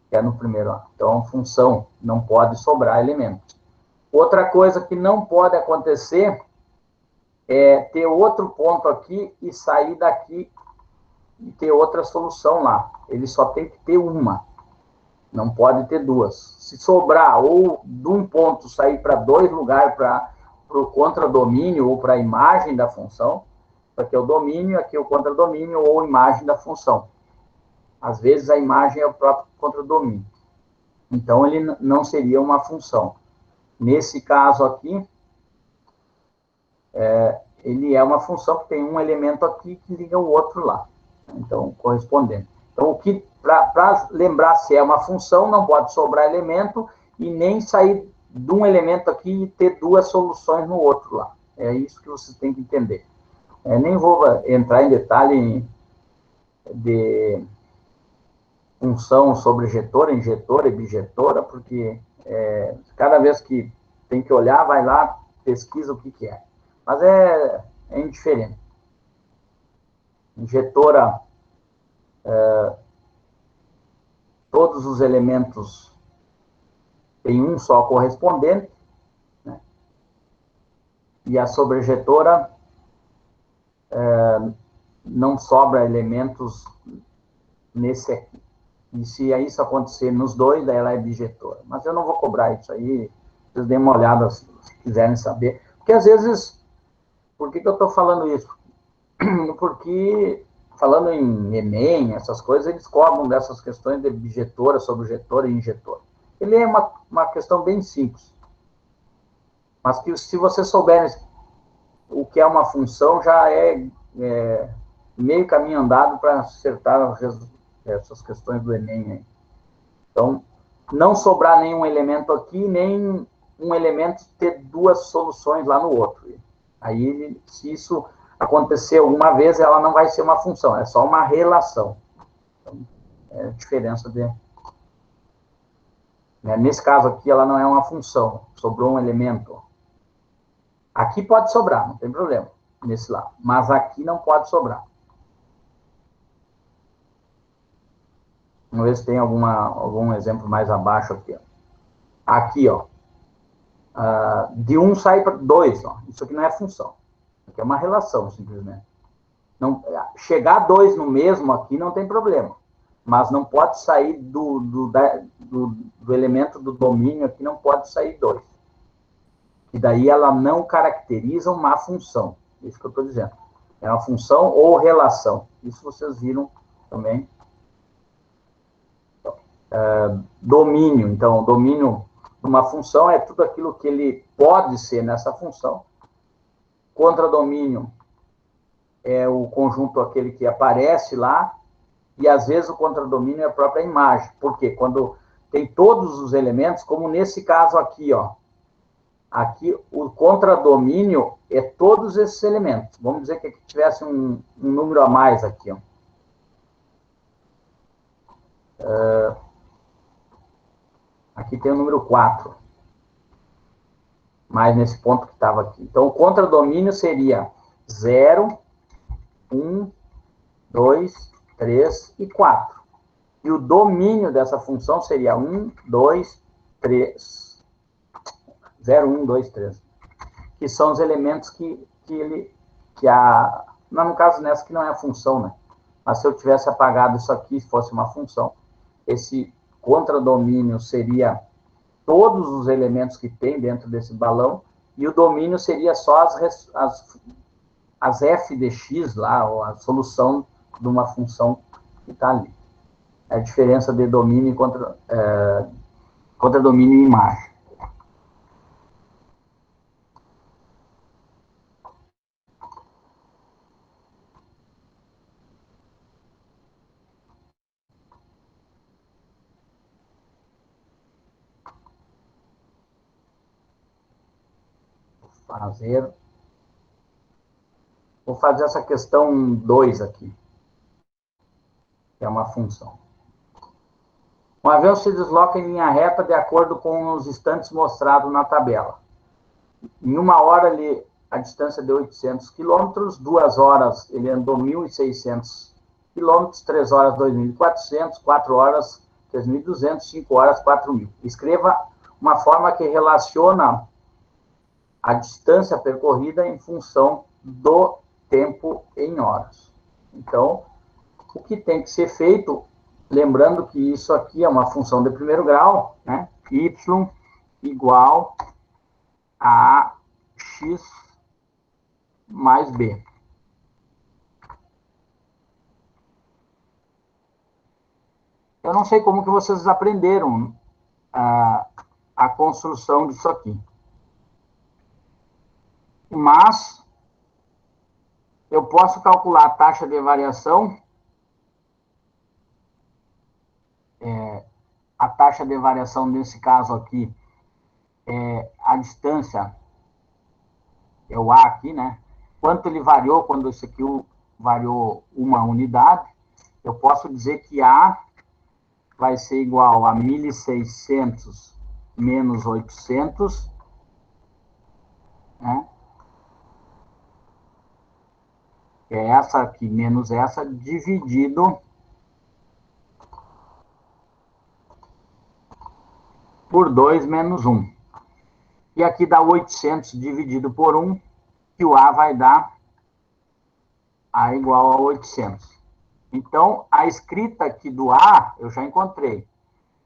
que é no primeiro. Ó. Então, função não pode sobrar elementos. Outra coisa que não pode acontecer é ter outro ponto aqui e sair daqui e ter outra solução lá. Ele só tem que ter uma. Não pode ter duas. Se sobrar, ou de um ponto sair para 2 lugares, para o contradomínio ou para a imagem da função, aqui é o domínio, aqui é o contradomínio ou imagem da função. Às vezes a imagem é o próprio contradomínio. Então, ele não seria uma função. Nesse caso aqui, ele é uma função que tem um elemento aqui que liga o outro lá. Então, correspondente. Então, para lembrar se é uma função, não pode sobrar elemento e nem sair de um elemento aqui e ter 2 soluções no outro lá. É isso que vocês têm que entender. Nem vou entrar em detalhe de função sobrejetora, injetora e bijetora, porque cada vez que tem que olhar, vai lá, pesquisa o que é. Mas é indiferente. Injetora, todos os elementos têm um só correspondente, né? E a sobrejetora não sobra elementos nesse aqui. E se isso acontecer nos dois, daí ela é bijetora. Mas eu não vou cobrar isso aí, vocês deem uma olhada se quiserem saber. Porque às vezes, por que eu estou falando isso? Porque, falando em Enem, essas coisas, eles cobram dessas questões de bijetora, sobrejetora e injetora. Ele é uma questão bem simples. Mas que se vocês souberem o que é uma função, já é meio caminho andado para acertar essas questões do Enem. Aí. Então, não sobrar nenhum elemento aqui, nem um elemento ter duas soluções lá no outro. Aí, se isso acontecer alguma vez, ela não vai ser uma função, é só uma relação. Então, é a diferença de... Nesse caso aqui, ela não é uma função, sobrou um elemento. Aqui pode sobrar, não tem problema, nesse lado. Mas aqui não pode sobrar. Vamos ver se tem algum exemplo mais abaixo aqui. Ó. Aqui, ó. De 1 sai para 2. Ó. Isso aqui não é função. Isso aqui é uma relação, simplesmente. Não, chegar a 2 no mesmo aqui não tem problema. Mas não pode sair do elemento do domínio aqui, não pode sair 2. E daí ela não caracteriza uma função. Isso que eu estou dizendo. É uma função ou relação. Isso vocês viram também. Domínio. Então, domínio de uma função é tudo aquilo que ele pode ser nessa função. Contradomínio é o conjunto aquele que aparece lá, e às vezes o contradomínio é a própria imagem. Por quê? Quando tem todos os elementos, como nesse caso aqui, ó. Aqui, o contradomínio é todos esses elementos. Vamos dizer que aqui tivesse um número a mais aqui, ó. Aqui tem o número 4. Mais nesse ponto que estava aqui. Então, o contradomínio seria 0, 1, 2, 3 e 4. E o domínio dessa função seria 1, 2, 3. 0, 1, 2, 3. Que são os elementos no caso, nessa que não é a função, né? Mas se eu tivesse apagado isso aqui, se fosse uma função, esse contradomínio seria todos os elementos que tem dentro desse balão, e o domínio seria só as f de x lá, ou a solução de uma função que está ali. É a diferença de domínio contra domínio e imagem. Vou fazer essa questão 2 aqui, que é uma função. Um avião se desloca em linha reta de acordo com os instantes mostrados na tabela. Em 1 hora, a distância de 800 km, 2 horas ele andou 1.600 km, 3 horas 2.400, 4 horas 3.200, 5 horas 4.000. Escreva uma forma que relaciona a distância percorrida em função do tempo em horas. Então, o que tem que ser feito, lembrando que isso aqui é uma função de primeiro grau, né? Y igual a x mais b. Eu não sei como que vocês aprenderam a construção disso aqui. Mas eu posso calcular a taxa de variação. A taxa de variação nesse caso aqui é a distância, é o A aqui, né? quanto ele variou quando esse aqui variou uma unidade, eu posso dizer que A vai ser igual a 1.600 menos 800, né? É essa aqui menos essa, dividido por 2 menos 1. E aqui dá 800 dividido por 1, que o A vai dar A igual a 800. Então, a escrita aqui do A, eu já encontrei.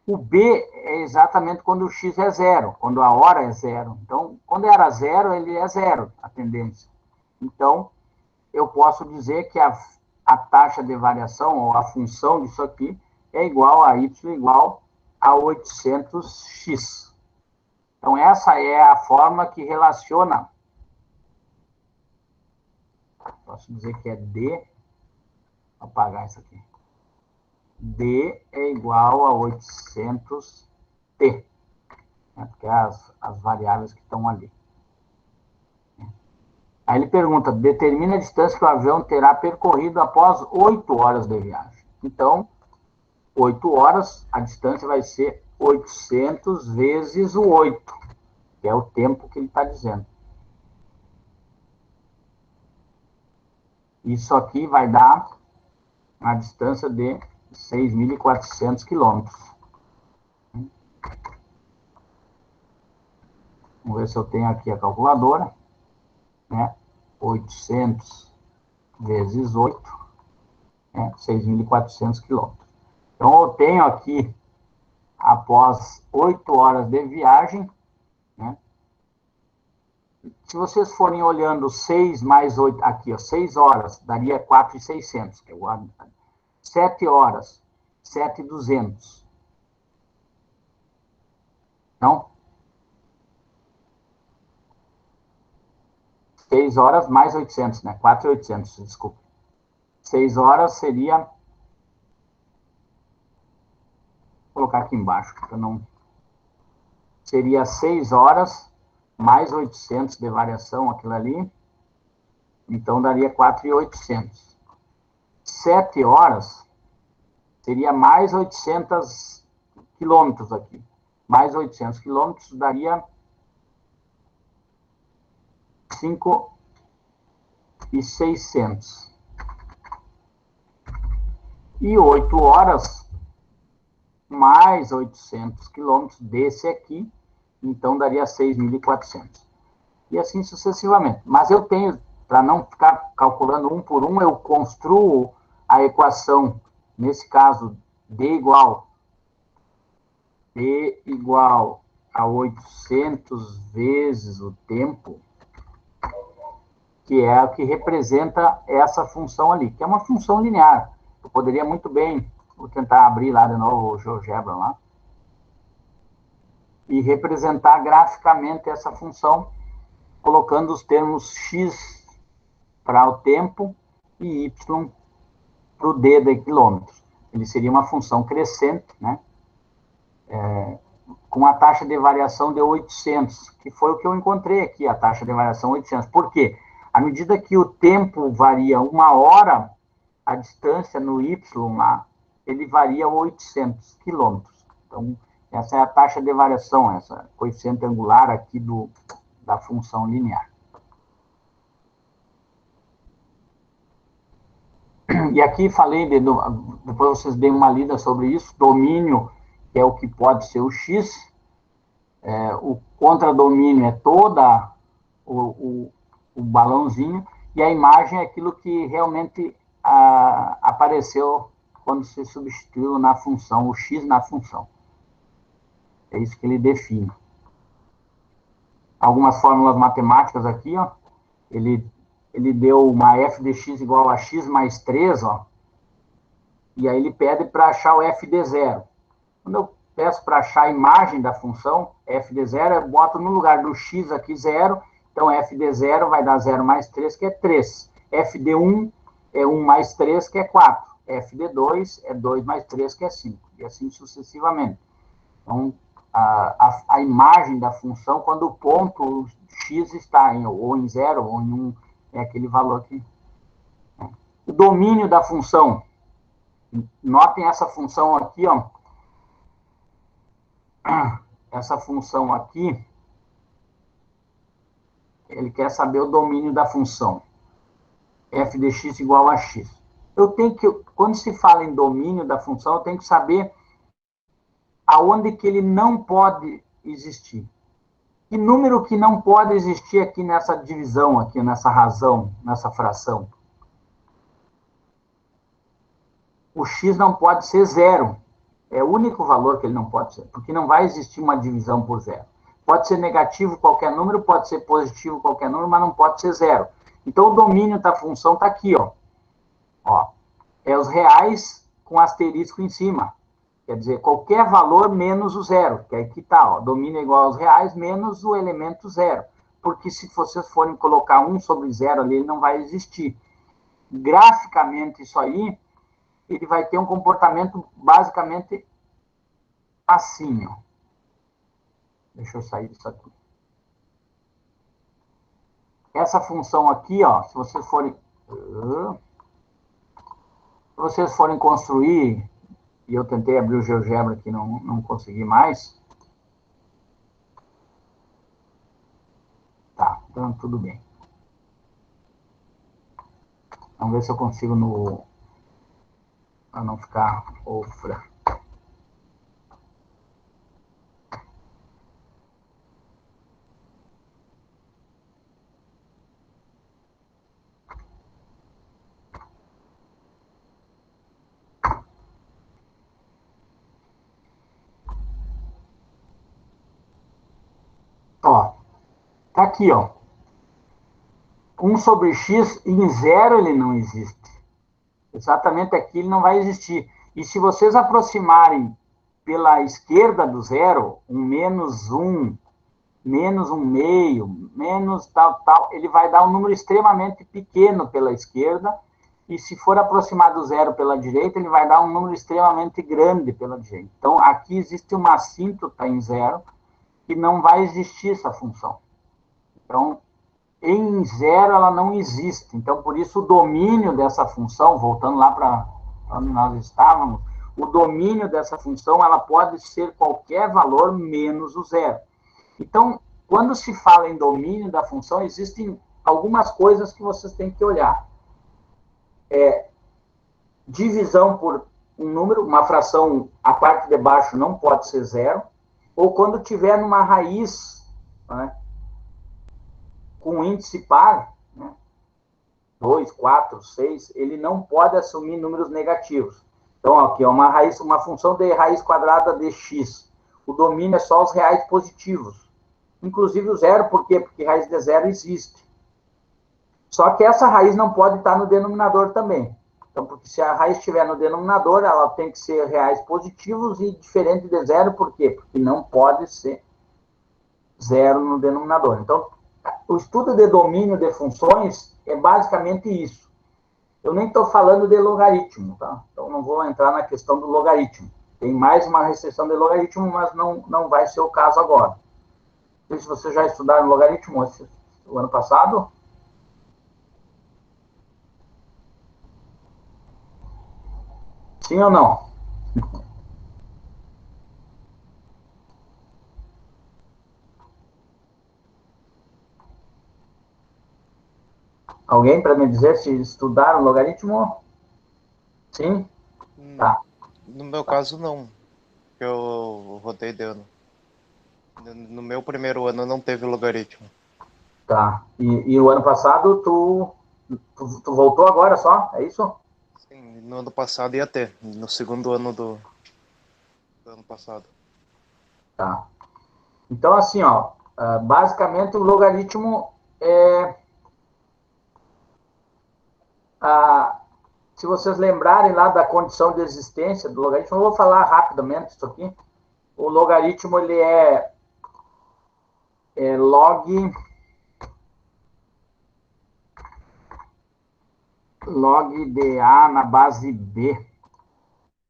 O B é exatamente quando o X é zero, quando a hora é zero. Então, quando era zero, ele é zero, a tendência. Então, eu posso dizer que a taxa de variação, ou a função disso aqui, é igual a y igual a 800x. Então, essa é a forma que relaciona. Posso dizer que é D. Vou apagar isso aqui. D é igual a 800t. Né? Porque é as variáveis que estão ali. Aí ele pergunta, determina a distância que o avião terá percorrido após 8 horas de viagem. Então, 8 horas, a distância vai ser 800 vezes o 8, que é o tempo que ele está dizendo. Isso aqui vai dar a distância de 6.400 quilômetros. Vamos ver se eu tenho aqui a calculadora. Né? 800 vezes 8, né? 6.400 quilômetros. Então, eu tenho aqui, após 8 horas de viagem, né? Se vocês forem olhando 6 mais 8, aqui, ó, 6 horas, daria 4.600, que é o 7 horas, 7.200. Não? 6 horas mais 800, né? 4.800, desculpa. 6 horas seria... Vou colocar aqui embaixo, para não... Seria 6 horas mais 800 de variação, aquilo ali. Então, daria 4.800. 7 horas seria mais 800 quilômetros aqui. Mais 800 quilômetros daria 5.600. E 8 horas mais 800 quilômetros desse aqui, então daria 6.400. E assim sucessivamente. Mas eu tenho, para não ficar calculando um por um, eu construo a equação, nesse caso, D igual a 800 vezes o tempo, que é o que representa essa função ali, que é uma função linear. Eu poderia muito bem, vou tentar abrir lá de novo o GeoGebra lá, e representar graficamente essa função, colocando os termos x para o tempo e y para o d de quilômetros. Ele seria uma função crescente, né? Com a taxa de variação de 800, que foi o que eu encontrei aqui, a taxa de variação 800. Por quê? À medida que o tempo varia 1 hora, a distância no y lá, ele varia 800 quilômetros. Então, essa é a taxa de variação, essa coeficiente angular aqui da função linear. E aqui falei, depois vocês deem uma lida sobre isso, domínio, que é o que pode ser o x, o contradomínio é toda o balãozinho, e a imagem é aquilo que realmente apareceu quando se substituiu na função, o x na função. É isso que ele define. Algumas fórmulas matemáticas aqui, ó, ele deu uma f de x igual a x mais 3, ó, e aí ele pede para achar o f de 0. Quando eu peço para achar a imagem da função, f de 0, eu boto no lugar do x aqui 0, então f de 0 vai dar 0 mais 3, que é 3. F de 1 é 1 mais 3, que é 4. F de 2 é 2 mais 3, que é 5. E assim sucessivamente. Então, a imagem da função, quando o ponto x está ou em 0 ou em 1, É aquele valor que... O domínio da função. Notem essa função aqui, ó. Essa função aqui, ele quer saber o domínio da função. F de x igual a x. Eu tenho que, quando se fala em domínio da função, eu tenho que saber aonde que ele não pode existir. Que número que não pode existir aqui nessa divisão, aqui nessa razão, nessa fração? O x não pode ser zero. É o único valor que ele não pode ser, porque não vai existir uma divisão por zero. Pode ser negativo qualquer número, pode ser positivo qualquer número, mas não pode ser zero. Então, o domínio da função está aqui, ó. É os reais com asterisco em cima. Quer dizer, qualquer valor menos o zero, que aqui está, ó, domínio igual aos reais menos o elemento zero. Porque se vocês forem colocar 1 sobre 0 ali, ele não vai existir. Graficamente, isso aí, ele vai ter um comportamento basicamente assim, ó. Deixa eu sair disso aqui. Essa função aqui, ó, se vocês forem construir, e eu tentei abrir o GeoGebra aqui, não consegui mais. Tá, então tudo bem. Vamos ver se eu consigo no... para não ficar ofra. Ó, tá aqui, ó. 1 sobre x, em zero ele não existe. Exatamente aqui ele não vai existir. E se vocês aproximarem pela esquerda do zero, um menos 1, menos 1 meio, menos tal, ele vai dar um número extremamente pequeno pela esquerda, e se for aproximar do zero pela direita, ele vai dar um número extremamente grande pela direita. Então, aqui existe uma assíntota em zero, que não vai existir essa função. Então, em zero ela não existe. Então, por isso, o domínio dessa função, voltando lá para onde nós estávamos, o domínio dessa função, ela pode ser qualquer valor menos o zero. Então, quando se fala em domínio da função, existem algumas coisas que vocês têm que olhar. Divisão por um número, uma fração, a parte de baixo não pode ser zero, ou quando tiver numa raiz, né, com índice par, né, 2, 4, 6, ele não pode assumir números negativos. Então, aqui é uma função de raiz quadrada de x. O domínio é só os reais positivos. Inclusive o zero, por quê? Porque raiz de zero existe. Só que essa raiz não pode estar no denominador também. Então, porque se a raiz estiver no denominador, ela tem que ser reais positivos e diferente de zero, por quê? Porque não pode ser zero no denominador. Então, o estudo de domínio de funções é basicamente isso. Eu nem estou falando de logaritmo, tá? Então, não vou entrar na questão do logaritmo. Tem mais uma restrição de logaritmo, mas não vai ser o caso agora. Não sei se vocês já estudaram logaritmo o ano passado. Sim ou não? Alguém para me dizer se estudaram logaritmo? Sim? Tá. No meu caso, não. Eu rodei de ano. No meu primeiro ano não teve logaritmo. Tá. E o ano passado, tu voltou agora só? É isso? Sim, no ano passado ia ter. No segundo ano do ano passado. Tá. Então, assim, ó, basicamente o logaritmo é... se vocês lembrarem lá da condição de existência do logaritmo, eu vou falar rapidamente isso aqui. O logaritmo, ele é log de A na base B.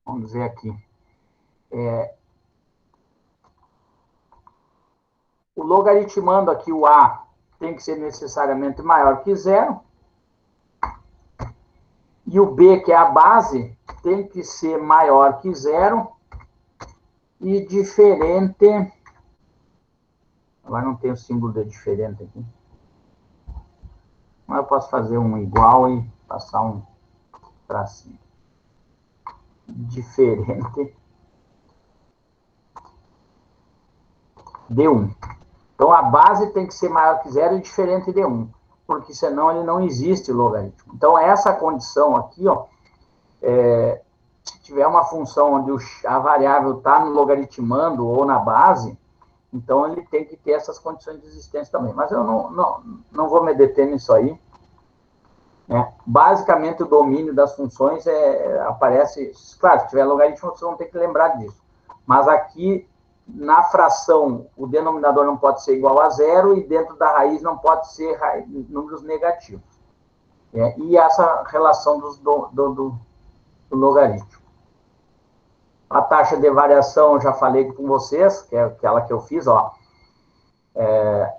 Vamos dizer aqui. O logaritmando aqui, o A, tem que ser necessariamente maior que zero, E o b, que é a base, tem que ser maior que zero e diferente... Agora não tem o símbolo de diferente aqui. Mas eu posso fazer um igual e passar um tracinho. Diferente de 1. Então, a base tem que ser maior que zero e diferente de 1, porque senão ele não existe o logaritmo. Então, essa condição aqui, ó, se tiver uma função onde a variável está no logaritmando ou na base, então ele tem que ter essas condições de existência também. Mas eu não vou me deter nisso aí. Basicamente, o domínio das funções aparece... Claro, se tiver logaritmo, vocês vão ter que lembrar disso. Mas aqui, na fração, o denominador não pode ser igual a zero e dentro da raiz não pode ser números negativos. E essa relação do logaritmo. A taxa de variação, eu já falei com vocês, que é aquela que eu fiz, ó. É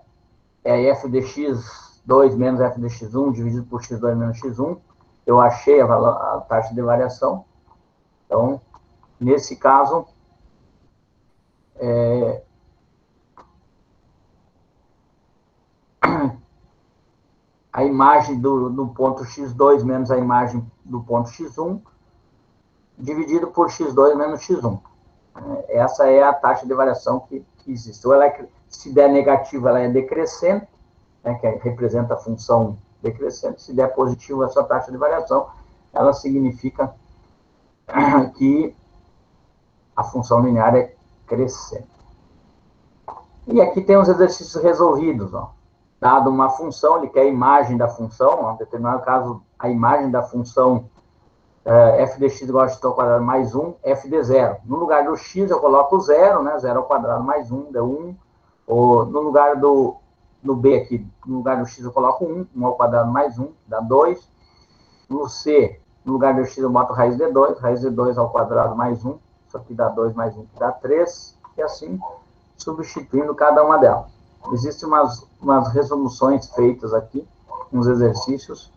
f de x2 menos f de x1 dividido por x2 menos x1. Eu achei a taxa de variação. Então, nesse caso, a imagem do ponto x2 menos a imagem do ponto x1 dividido por x2 menos x1. Essa é a taxa de variação que existe. Ou ela se der negativa, ela é decrescente, que representa a função decrescente. Se der positivo, essa taxa de variação, ela significa que a função linear é crescente. E aqui tem os exercícios resolvidos, ó. Dado uma função, ele quer a imagem da função, em determinado caso, a imagem da função f de x igual a x ao quadrado mais 1, f de 0. No lugar do x, eu coloco 0, né? 0 ao quadrado mais 1, deu 1. Ou no lugar do b aqui, no lugar do x, eu coloco 1, 1 ao quadrado mais 1, dá 2. No c, no lugar do x, eu boto raiz de 2 ao quadrado mais 1, isso aqui dá 2 mais 1, que dá 3, e assim, substituindo cada uma delas. Existem umas resoluções feitas aqui, uns exercícios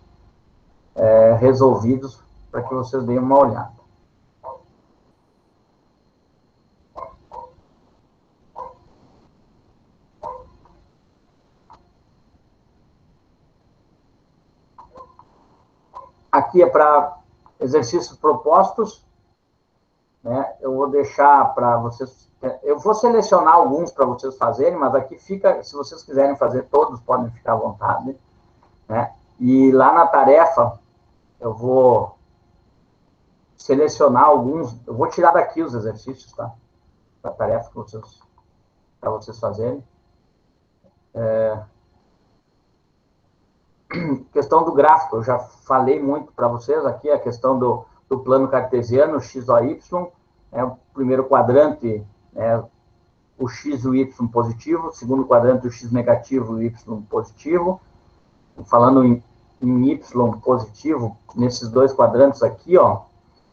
resolvidos, para que vocês deem uma olhada. Aqui é para exercícios propostos, né? Eu vou deixar para vocês... Eu vou selecionar alguns para vocês fazerem, mas aqui fica... Se vocês quiserem fazer todos, podem ficar à vontade, né? E lá na tarefa, eu vou selecionar alguns... Eu vou tirar daqui os exercícios, tá? Da tarefa para vocês fazerem. Questão do gráfico, eu já falei muito para vocês aqui, a questão do plano cartesiano, x, o, y, o primeiro quadrante, o x e o y positivo, o segundo quadrante, o x negativo e o y positivo. Falando em y positivo, nesses dois quadrantes aqui, ó.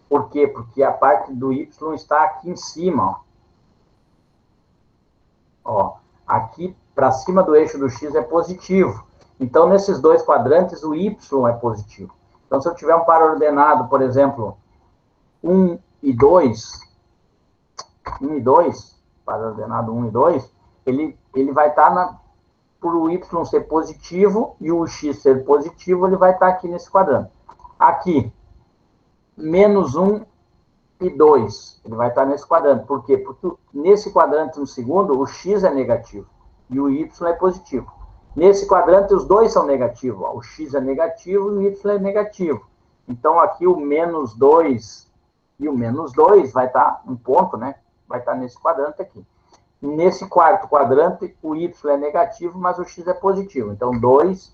Por quê? Porque a parte do y está aqui em cima, ó. Aqui, para cima do eixo do x é positivo. Então, nesses dois quadrantes, o y é positivo. Então, se eu tiver um par ordenado, por exemplo, 1 e 2, par ordenado 1 e 2, ele vai estar, por o y ser positivo e o x ser positivo, ele vai estar aqui nesse quadrante. Aqui, menos 1 e 2, ele vai estar nesse quadrante. Por quê? Porque nesse quadrante, no segundo, o x é negativo e o y é positivo. Nesse quadrante, os dois são negativos. Ó. O x é negativo e o y é negativo. Então, aqui o menos 2 e o menos 2 vai estar um ponto, né? Vai estar nesse quadrante aqui. Nesse quarto quadrante, o y é negativo, mas o x é positivo. Então, 2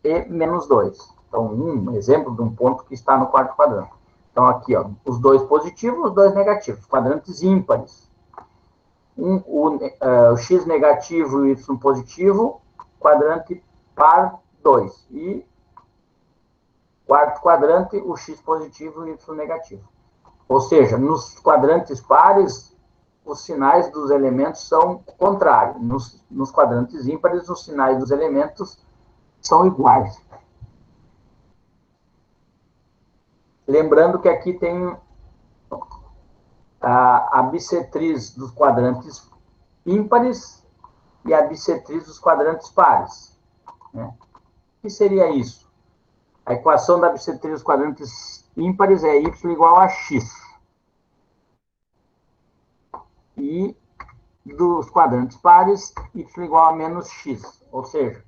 e menos 2. Então, um exemplo de um ponto que está no quarto quadrante. Então, aqui, ó, os dois positivos, os dois negativos. Quadrantes ímpares. O x negativo e o y positivo, quadrante par 2. E quarto quadrante, o x positivo e o y negativo. Ou seja, nos quadrantes pares, os sinais dos elementos são contrários. Nos quadrantes ímpares, os sinais dos elementos são iguais. Lembrando que aqui tem a bissetriz dos quadrantes ímpares e a bissetriz dos quadrantes pares, né? O que seria isso? A equação da bissetriz dos quadrantes ímpares é y igual a x. E dos quadrantes pares, y igual a menos x. Ou seja,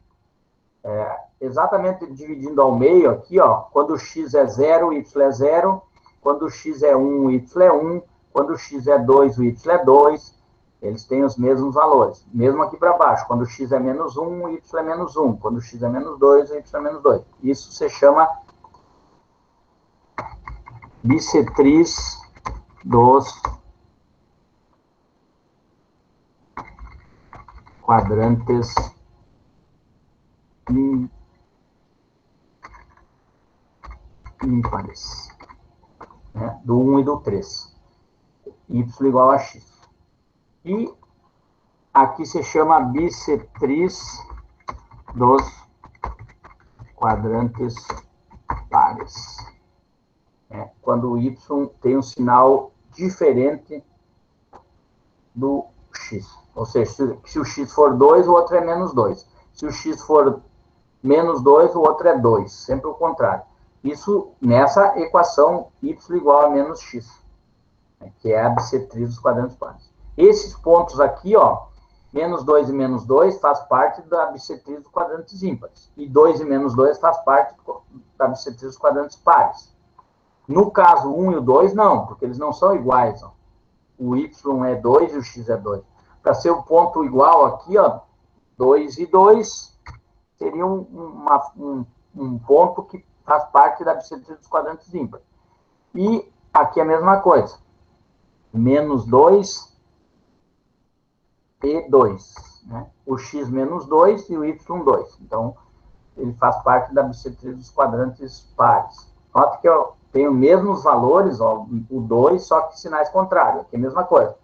exatamente dividindo ao meio aqui, ó, quando x é 0, y é 0, quando x é 1, y é 1, quando x é 2, o y é 2, eles têm os mesmos valores. Mesmo aqui para baixo, quando x é menos 1, o y é menos 1, quando x é menos 2, o y é menos 2. Isso se chama bissetriz dos quadrantes ímpares, né? Do 1 e do 3. Y igual a x. E aqui se chama bissetriz dos quadrantes pares. Quando o y tem um sinal diferente do x. Ou seja, se o x for 2, o outro é menos 2. Se o x for menos 2, o outro é 2. Sempre o contrário. Isso nessa equação y igual a menos x, que é a bissetriz dos quadrantes pares. Esses pontos aqui, ó, menos 2 e menos 2 faz parte da bissetriz dos quadrantes ímpares. E 2 e menos 2 faz parte da bissetriz dos quadrantes pares. No caso 1 e o 2, não, porque eles não são iguais. Ó. O y é 2 e o x é 2. Para ser um ponto igual aqui, ó, 2 e 2 seria um ponto que faz parte da bissetriz dos quadrantes ímpares. E aqui a mesma coisa. Menos 2 e 2. Né? O x menos 2 e o y 2. Então, ele faz parte da bissetriz dos quadrantes pares. Nota que eu tenho os mesmos valores, ó, o 2, só que sinais contrários. Aqui é a mesma coisa.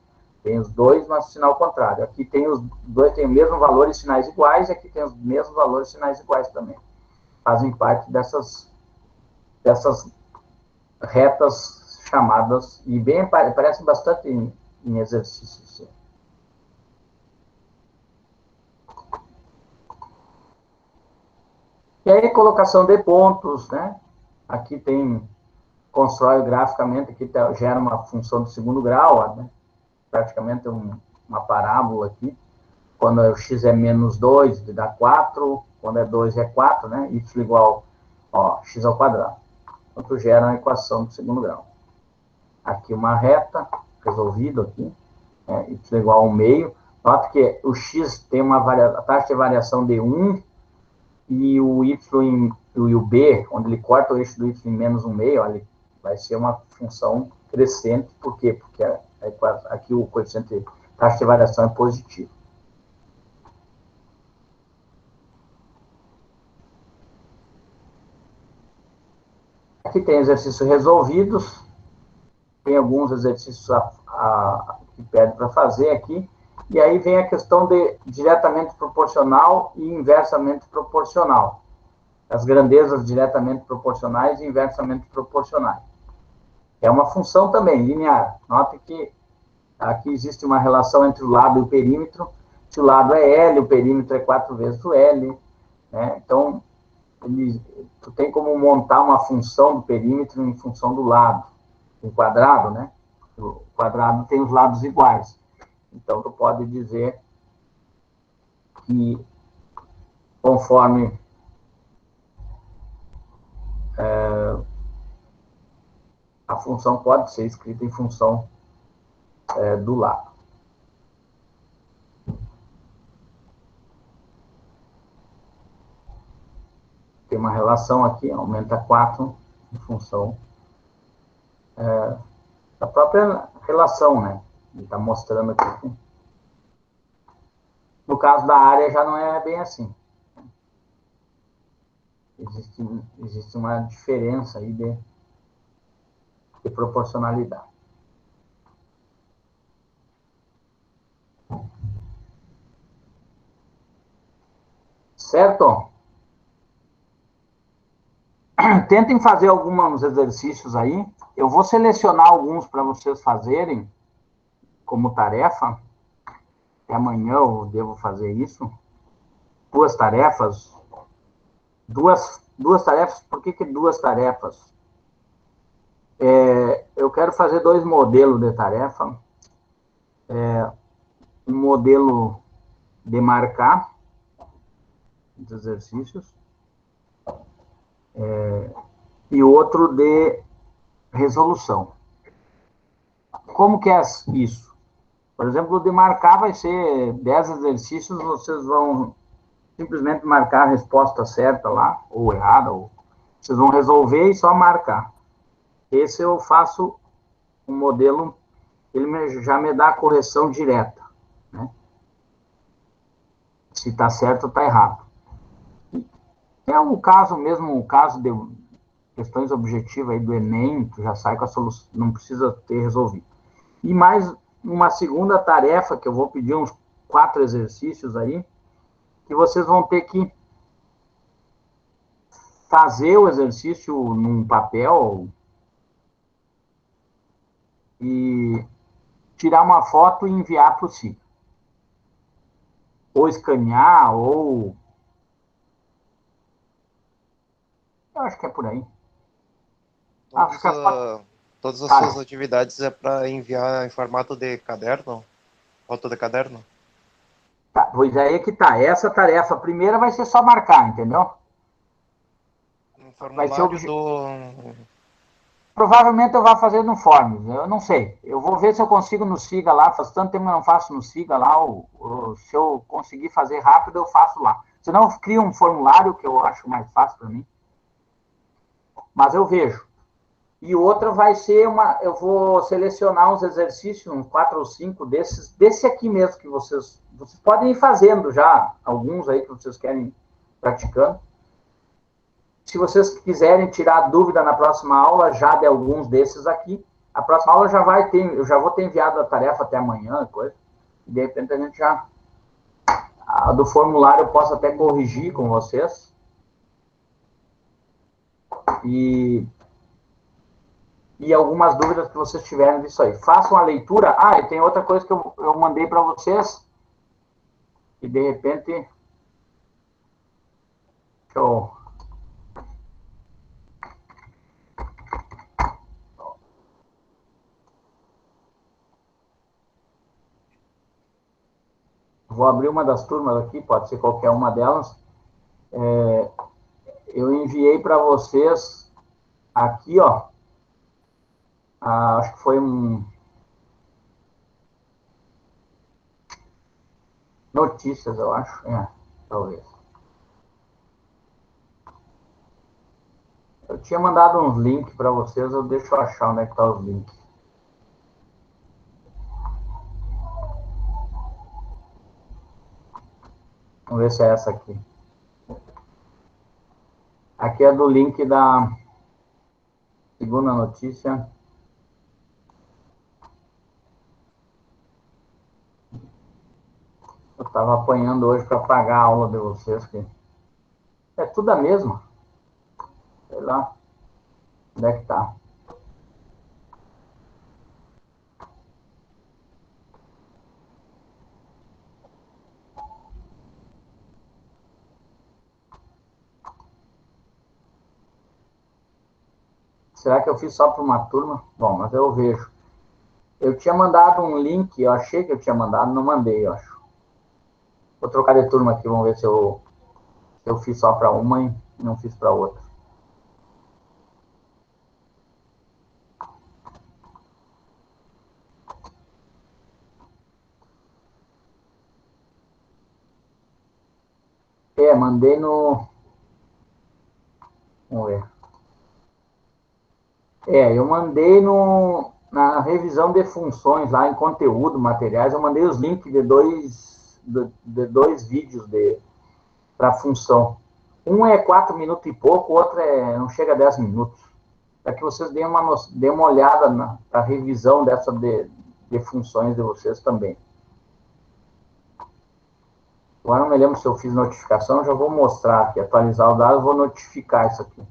Tem os dois, mas sinal contrário. Aqui tem os dois, tem o mesmo valor e sinais iguais, e aqui tem os mesmos valores e sinais iguais também. Fazem parte dessas retas chamadas, e bem, parecem bastante em exercícios. E aí, colocação de pontos, né? Aqui constrói graficamente, aqui gera uma função de segundo grau, né? Praticamente uma parábola aqui. Quando o x é menos 2, dá 4. Quando é 2, é 4, né? Y igual, ó, x ao quadrado. Então, tu gera uma equação de segundo grau. Aqui uma reta, resolvido aqui. Né? Y igual ao meio. Nota que o x tem a taxa de variação de 1, e o y e o b, onde ele corta o eixo do y em menos 1/2, ó, ele vai ser uma função crescente. Por quê? Porque aqui o coeficiente de taxa de variação é positivo. Aqui tem exercícios resolvidos, tem alguns exercícios que pedem para fazer aqui, e aí vem a questão de diretamente proporcional e inversamente proporcional. As grandezas diretamente proporcionais e inversamente proporcionais. É uma função também linear. Note que aqui existe uma relação entre o lado e o perímetro. Se o lado é L, o perímetro é 4 vezes o L. Né? Então, tu tem como montar uma função do perímetro em função do lado. Um quadrado, né? O quadrado tem os lados iguais. Então, tu pode dizer que conforme a função pode ser escrita em função do lado. Tem uma relação aqui, aumenta 4 em função da própria relação, né? Ele está mostrando aqui. No caso da área já não é bem assim. Existe uma diferença aí de proporcionalidade. Certo? tentem fazer alguns exercícios aí. Eu vou selecionar alguns para vocês fazerem como tarefa. Até amanhã eu devo fazer isso. Duas tarefas. Duas tarefas. Por que duas tarefas? Eu quero fazer 2 modelos de tarefa. Um modelo de marcar os exercícios e outro de resolução. Como que é isso? Por exemplo, o de marcar vai ser 10 exercícios, vocês vão simplesmente marcar a resposta certa lá, ou errada, ou vocês vão resolver e só marcar. Esse eu faço um modelo, ele já me dá a correção direta, né? Se está certo ou está errado. É um caso mesmo, o caso de questões objetivas aí do Enem, que já sai com a solução, não precisa ter resolvido. E mais uma segunda tarefa, que eu vou pedir uns 4 exercícios aí, que vocês vão ter que fazer o exercício num papel e tirar uma foto e enviar para o SIG. Ou escanear, ou... eu acho que é por aí. Todas as suas atividades é para enviar em formato de caderno? Foto de caderno? Tá, pois aí que tá. Essa tarefa primeira vai ser só marcar, entendeu? Um formulário Provavelmente eu vou fazer no Forms, eu não sei. Eu vou ver se eu consigo no Siga lá, faz tanto tempo que eu não faço no Siga lá, se eu conseguir fazer rápido, eu faço lá. Senão eu crio um formulário, que eu acho mais fácil para mim. Mas eu vejo. E outra vai ser eu vou selecionar uns exercícios, uns 4 ou 5 desse aqui mesmo, que vocês podem ir fazendo já, alguns aí que vocês querem ir praticando. Se vocês quiserem tirar dúvida na próxima aula, já de alguns desses aqui, a próxima aula eu já vou ter enviado a tarefa até amanhã, coisa, e de repente a gente já... A do formulário eu posso até corrigir com vocês. E algumas dúvidas que vocês tiverem disso aí. Façam a leitura. E tem outra coisa que eu mandei para vocês, e de repente... Deixa eu... Vou abrir uma das turmas aqui, pode ser qualquer uma delas. Eu enviei para vocês aqui, ó. Acho que foi notícias, eu acho. Talvez. Eu tinha mandado uns links para vocês, deixa eu achar onde é que tá os links. Vamos ver se é essa aqui. Aqui é do link da segunda notícia. Eu estava apanhando hoje para pagar a aula de vocês. É tudo a mesma. Sei lá. Onde é que tá? Será que eu fiz só para uma turma? Bom, mas eu vejo. Eu tinha mandado um link, eu achei que eu tinha mandado, não mandei, eu acho. Vou trocar de turma aqui, vamos ver se eu fiz só para uma e não fiz para outra. Mandei no... Vamos ver. Eu mandei na revisão de funções, lá em conteúdo, materiais, eu mandei os links de dois vídeos para função. Um é 4 minutos e pouco, o outro não chega a 10 minutos. Para que vocês deem uma olhada na revisão dessa de funções de vocês também. Agora não me lembro se eu fiz notificação, já vou mostrar aqui, atualizar o dado, vou notificar isso aqui.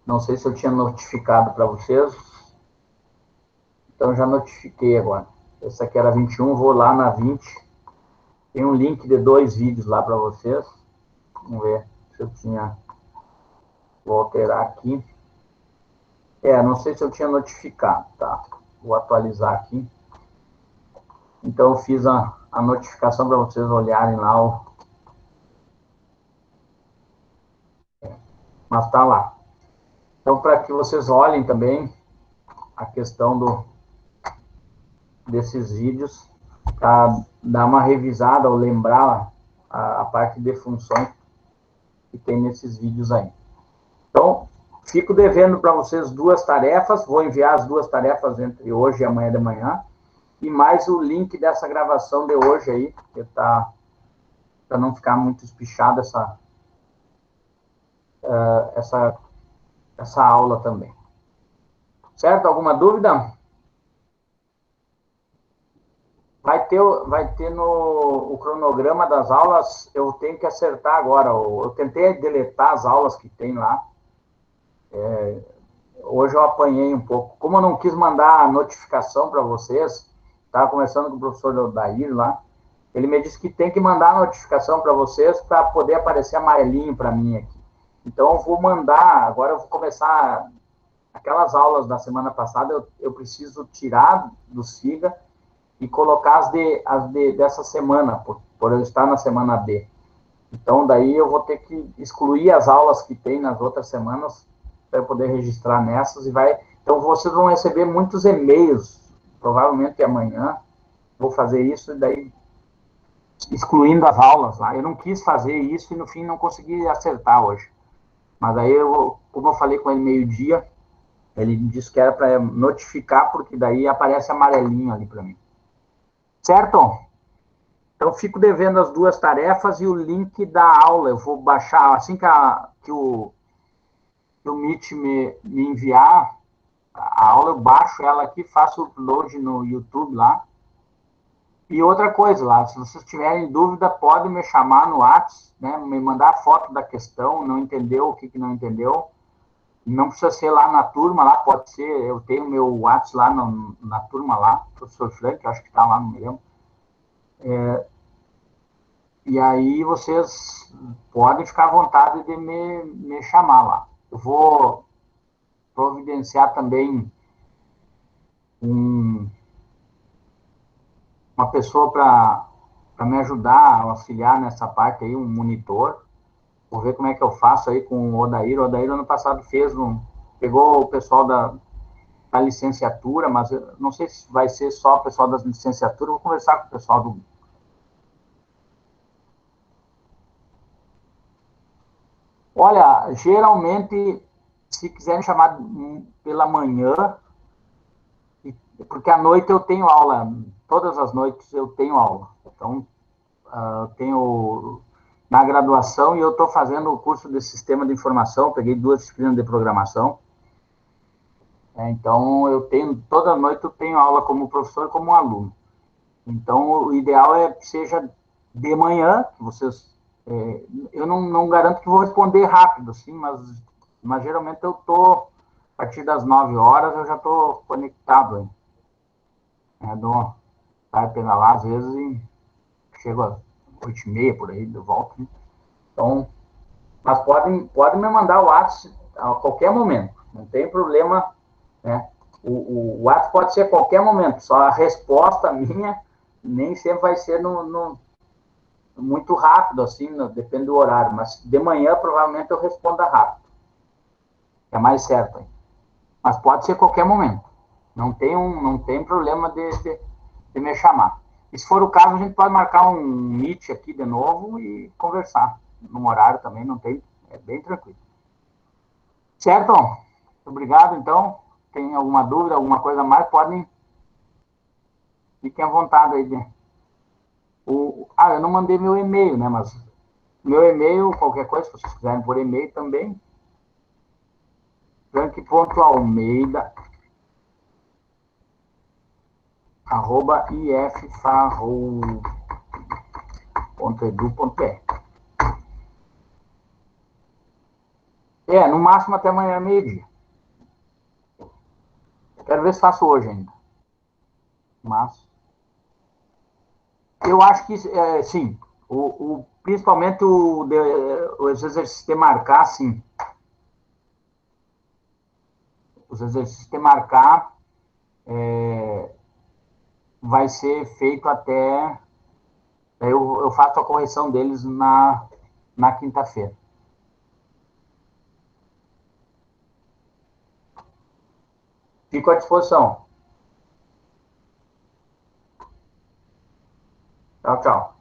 Não sei se eu tinha notificado para vocês. Então, já notifiquei agora. Essa aqui era 21, vou lá na 20. Tem um link de 2 vídeos lá para vocês. Vamos ver se eu tinha... Vou alterar aqui. Não sei se eu tinha notificado, tá? Vou atualizar aqui. Então, eu fiz a notificação para vocês olharem lá. Mas tá lá. Então, para que vocês olhem também a questão desses vídeos, para dar uma revisada ou lembrar a parte de funções que tem nesses vídeos aí. Então, fico devendo para vocês 2 tarefas, vou enviar as 2 tarefas entre hoje e amanhã de manhã, e mais o link dessa gravação de hoje aí, que tá, para não ficar muito espichada essa aula também. Certo? Alguma dúvida? Vai ter o cronograma das aulas, eu tenho que acertar agora. Eu tentei deletar as aulas que tem lá. Hoje eu apanhei um pouco. Como eu não quis mandar a notificação para vocês, estava conversando com o professor Odair lá, ele me disse que tem que mandar a notificação para vocês para poder aparecer amarelinho para mim aqui. Então eu vou mandar, agora eu vou começar aquelas aulas da semana passada, eu preciso tirar do SIGA e colocar as dessa semana, por eu estar na semana B. Então, daí eu vou ter que excluir as aulas que tem nas outras semanas para eu poder registrar nessas e vai... Então, vocês vão receber muitos e-mails, provavelmente amanhã, vou fazer isso e daí excluindo as aulas lá. Eu não quis fazer isso e no fim não consegui acertar hoje. Mas aí, como eu falei com ele meio-dia, ele disse que era para notificar, porque daí aparece amarelinho ali para mim. Certo? Então, fico devendo as 2 tarefas e o link da aula. Eu vou baixar, assim que o Meet me enviar a aula, eu baixo ela aqui, faço o upload no YouTube lá. E outra coisa lá, se vocês tiverem dúvida, podem me chamar no WhatsApp, né, me mandar foto da questão, não entendeu, o que não entendeu. Não precisa ser lá na turma, lá pode ser, eu tenho meu WhatsApp lá na turma lá, professor Frank, acho que está lá, não me lembro. E aí vocês podem ficar à vontade de me chamar lá. Eu vou providenciar também uma pessoa para me ajudar, auxiliar nessa parte aí, um monitor. Vou ver como é que eu faço aí com o Odair. O Odair, ano passado, pegou o pessoal da licenciatura, mas eu não sei se vai ser só o pessoal das licenciaturas. Vou conversar com o pessoal do... Olha, geralmente, se quiserem chamar pela manhã, porque à noite eu tenho aula, todas as noites eu tenho aula. Então, eu tenho na graduação e eu estou fazendo o curso de sistema de informação, peguei 2 disciplinas de programação. Então, toda noite eu tenho aula como professor e como aluno. Então, o ideal é que seja de manhã, que vocês... eu não garanto que vou responder rápido, assim, mas geralmente eu estou, a partir das 9 horas, eu já estou conectado. Dou para lá, às vezes, e chego às 8h30, por aí, de volta. Né? Então, mas podem me mandar o WhatsApp a qualquer momento, não tem problema, né? O WhatsApp pode ser a qualquer momento, só a resposta minha nem sempre vai ser muito rápido, assim, depende do horário, mas de manhã provavelmente eu responda rápido. É mais certo. Mas pode ser a qualquer momento. Não tem problema de me chamar. E se for o caso, a gente pode marcar um meet aqui de novo e conversar. Num horário também, não tem, é bem tranquilo. Certo? Obrigado, então. Tem alguma dúvida, alguma coisa a mais, fiquem à vontade aí. Eu não mandei meu e-mail, né? Mas meu e-mail, qualquer coisa, se vocês quiserem por e-mail também, frank.almeida@iffarrow.edu.br. No máximo até amanhã, meio-dia. Quero ver se faço hoje ainda. Mas eu acho que, sim, principalmente os exercícios de marcar, sim. Os exercícios de marcar vai ser feito até... Eu faço a correção deles na quinta-feira. Fico à disposição. Tchau, tchau.